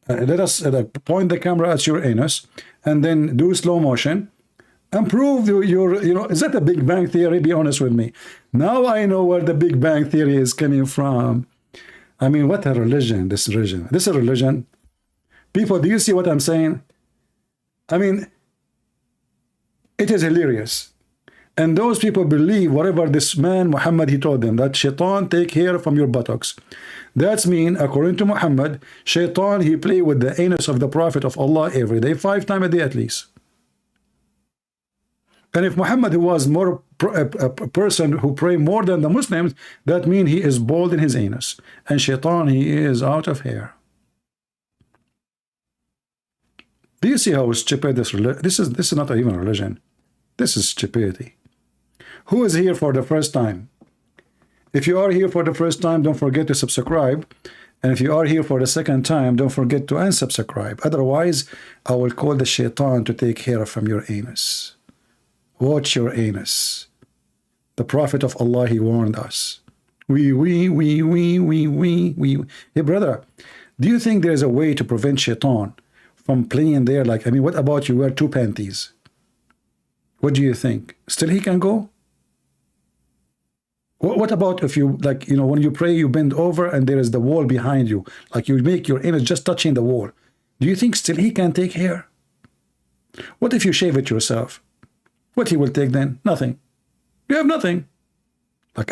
let us point the camera at your anus and then do slow motion and prove your, you know, is that a Big Bang Theory? Be honest with me. Now I know where the Big Bang Theory is coming from. I mean, what a religion, this religion. This is a religion. People, do you see what I'm saying? I mean, it is hilarious. And those people believe whatever this man, Muhammad, he told them, that shaitan take hair from your buttocks. That's mean, according to Muhammad, shaitan, he play with the anus of the Prophet of Allah every day, 5 times a day at least. And if Muhammad was more a person who pray more than the Muslims, that means he is bald in his anus. And shaitan, he is out of hair. Do you see how stupid this is not even a religion. This is stupidity. Who is here for the first time? If you are here for the first time, don't forget to subscribe. And if you are here for the second time, don't forget to unsubscribe. Otherwise, I will call the shaitan to take hair from your anus. Watch your anus. The Prophet of Allah, he warned us. Hey, brother, do you think there's a way to prevent shaitan from playing there? Like, I mean, what about you wear 2 panties? What do you think? Still he can go? What about if you, like, you know, when you pray, you bend over and there is the wall behind you, like you make your anus just touching the wall. Do you think still he can take hair? What if you shave it yourself? What he will take then? Nothing. You have nothing. Like,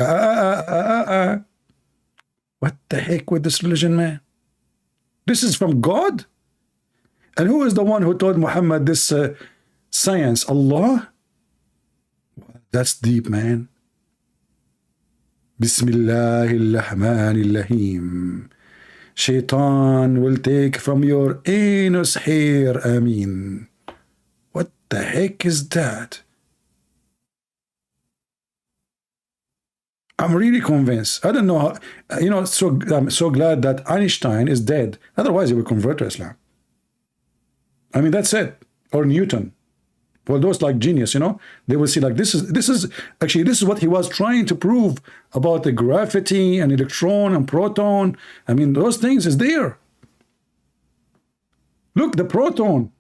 what the heck with this religion, man? This is from God? And who is the one who told Muhammad this science? Allah? That's deep, man. Bismillahirrahmanirrahim. Shaitan will take from your anus hair. Ameen. What the heck is that? I'm really convinced. I don't know how, you know, so I'm so glad that Einstein is dead. Otherwise, he will convert to Islam. I mean, that's it. Or Newton. For those like genius, you know, they will see like this is actually this is what he was trying to prove about the gravity and electron and proton. I mean, those things is there. Look, the proton.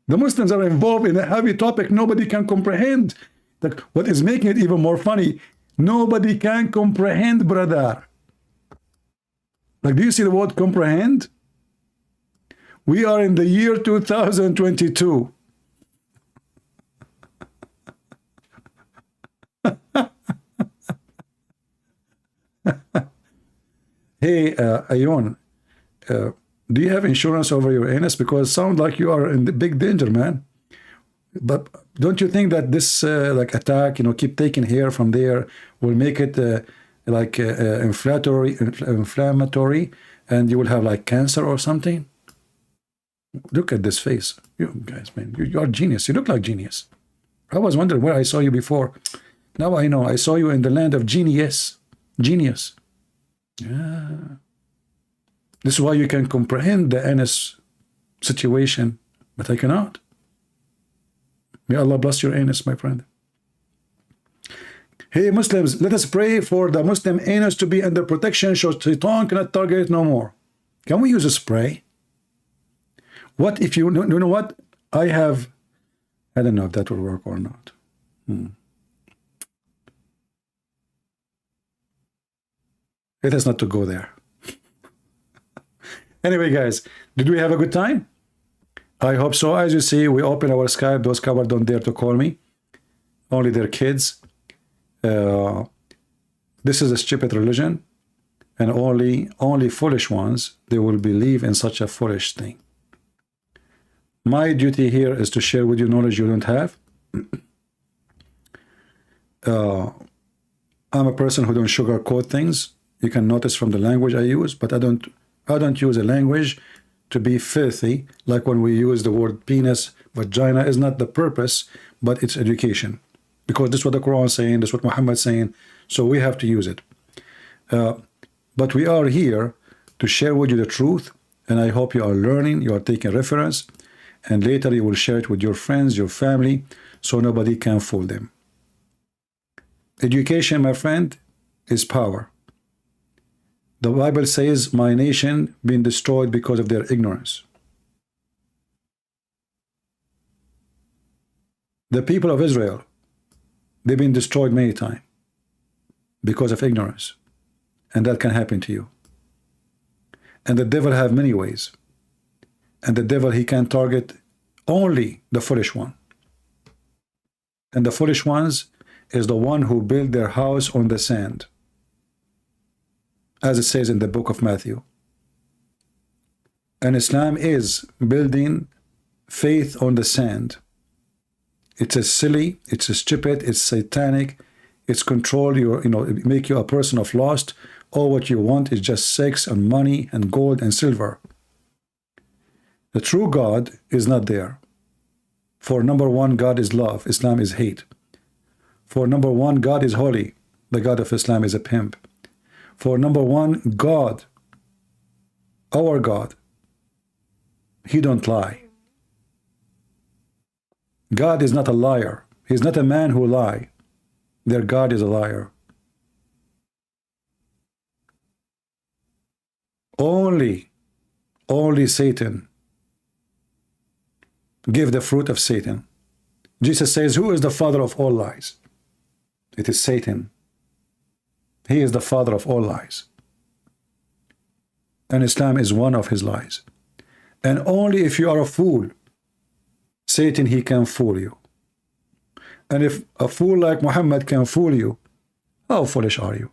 The Muslims are involved in a heavy topic nobody can comprehend. Like, what is making it even more funny? Nobody can comprehend, brother. Like, do you see the word comprehend? We are in the year 2022. Hey, Ayon, do you have insurance over your anus? Because it sounds like you are in the big danger, man. But don't you think that this like attack, you know, keep taking hair from there will make it like inflammatory, and you will have like cancer or something? Look at this face. You guys, man, you are genius. You look like genius. I was wondering where I saw you before. Now I know. I saw you in the land of genius. Genius. Yeah. This is why you can comprehend the anus situation, but I cannot. May Allah bless your anus, my friend. Hey, Muslims, let us pray for the Muslim anus to be under protection so Shaitan cannot target it no more. Can we use a spray? What if you know what? I don't know if that will work or not. It has not to go there. Anyway, guys, did we have a good time? I hope so. As you see, we open our Skype. Those cowards don't dare to call me. Only their kids. This is a stupid religion, and only foolish ones, they will believe in such a foolish thing. My duty here is to share with you knowledge you don't have. I'm a person who don't sugarcoat things. You can notice from the language I use, but I don't use a language to be filthy, like when we use the word penis. Vagina is not the purpose, but it's education, because this is what the Quran is saying, this is what Muhammad is saying, so we have to use it. But we are here to share with you the truth, and I hope you are learning, you are taking reference, and later you will share it with your friends, your family, so nobody can fool them. Education, my friend, is power. The Bible says, my nation been destroyed because of their ignorance. The people of Israel, they've been destroyed many times because of ignorance. And that can happen to you. And the devil have many ways. And the devil, he can target only the foolish one. And the foolish ones is the one who build their house on the sand, as it says in the book of Matthew. And Islam is building faith on the sand. It's a silly, it's a stupid, it's satanic, it's control you, make you a person of lust. All what you want is just sex and money and gold and silver. The true God is not there. For number one, God is love. Islam is hate. For number one, God is holy. The God of Islam is a pimp. For number one, God, our God, he don't lie. God is not a liar. He's not a man who lie. Their God is a liar. Only Satan give the fruit of Satan. Jesus says, who is the father of all lies? It is Satan. He is the father of all lies. And Islam is one of his lies. And only if you are a fool, Satan, he can fool you. And if a fool like Muhammad can fool you, how foolish are you?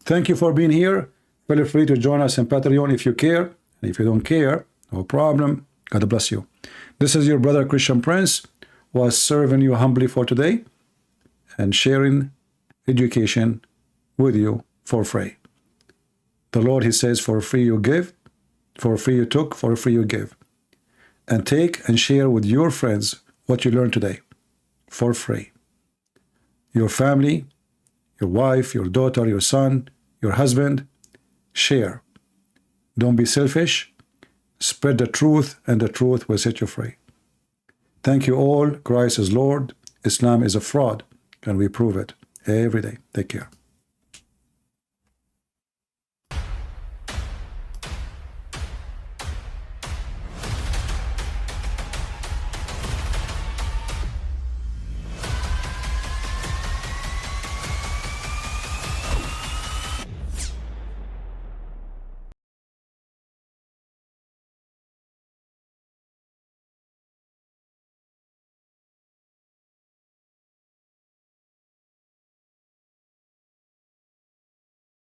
Thank you for being here. Feel free to join us in Patreon if you care. And if you don't care, no problem. God bless you. This is your brother Christian Prince, was serving you humbly for today and sharing education with you for free. The Lord, he says, for free you give, for free you took, for free you give. And take and share with your friends what you learned today for free. Your family, your wife, your daughter, your son, your husband, share. Don't be selfish. Spread the truth, and the truth will set you free. Thank you all. Christ is Lord. Islam is a fraud, and we prove it every day. Take care.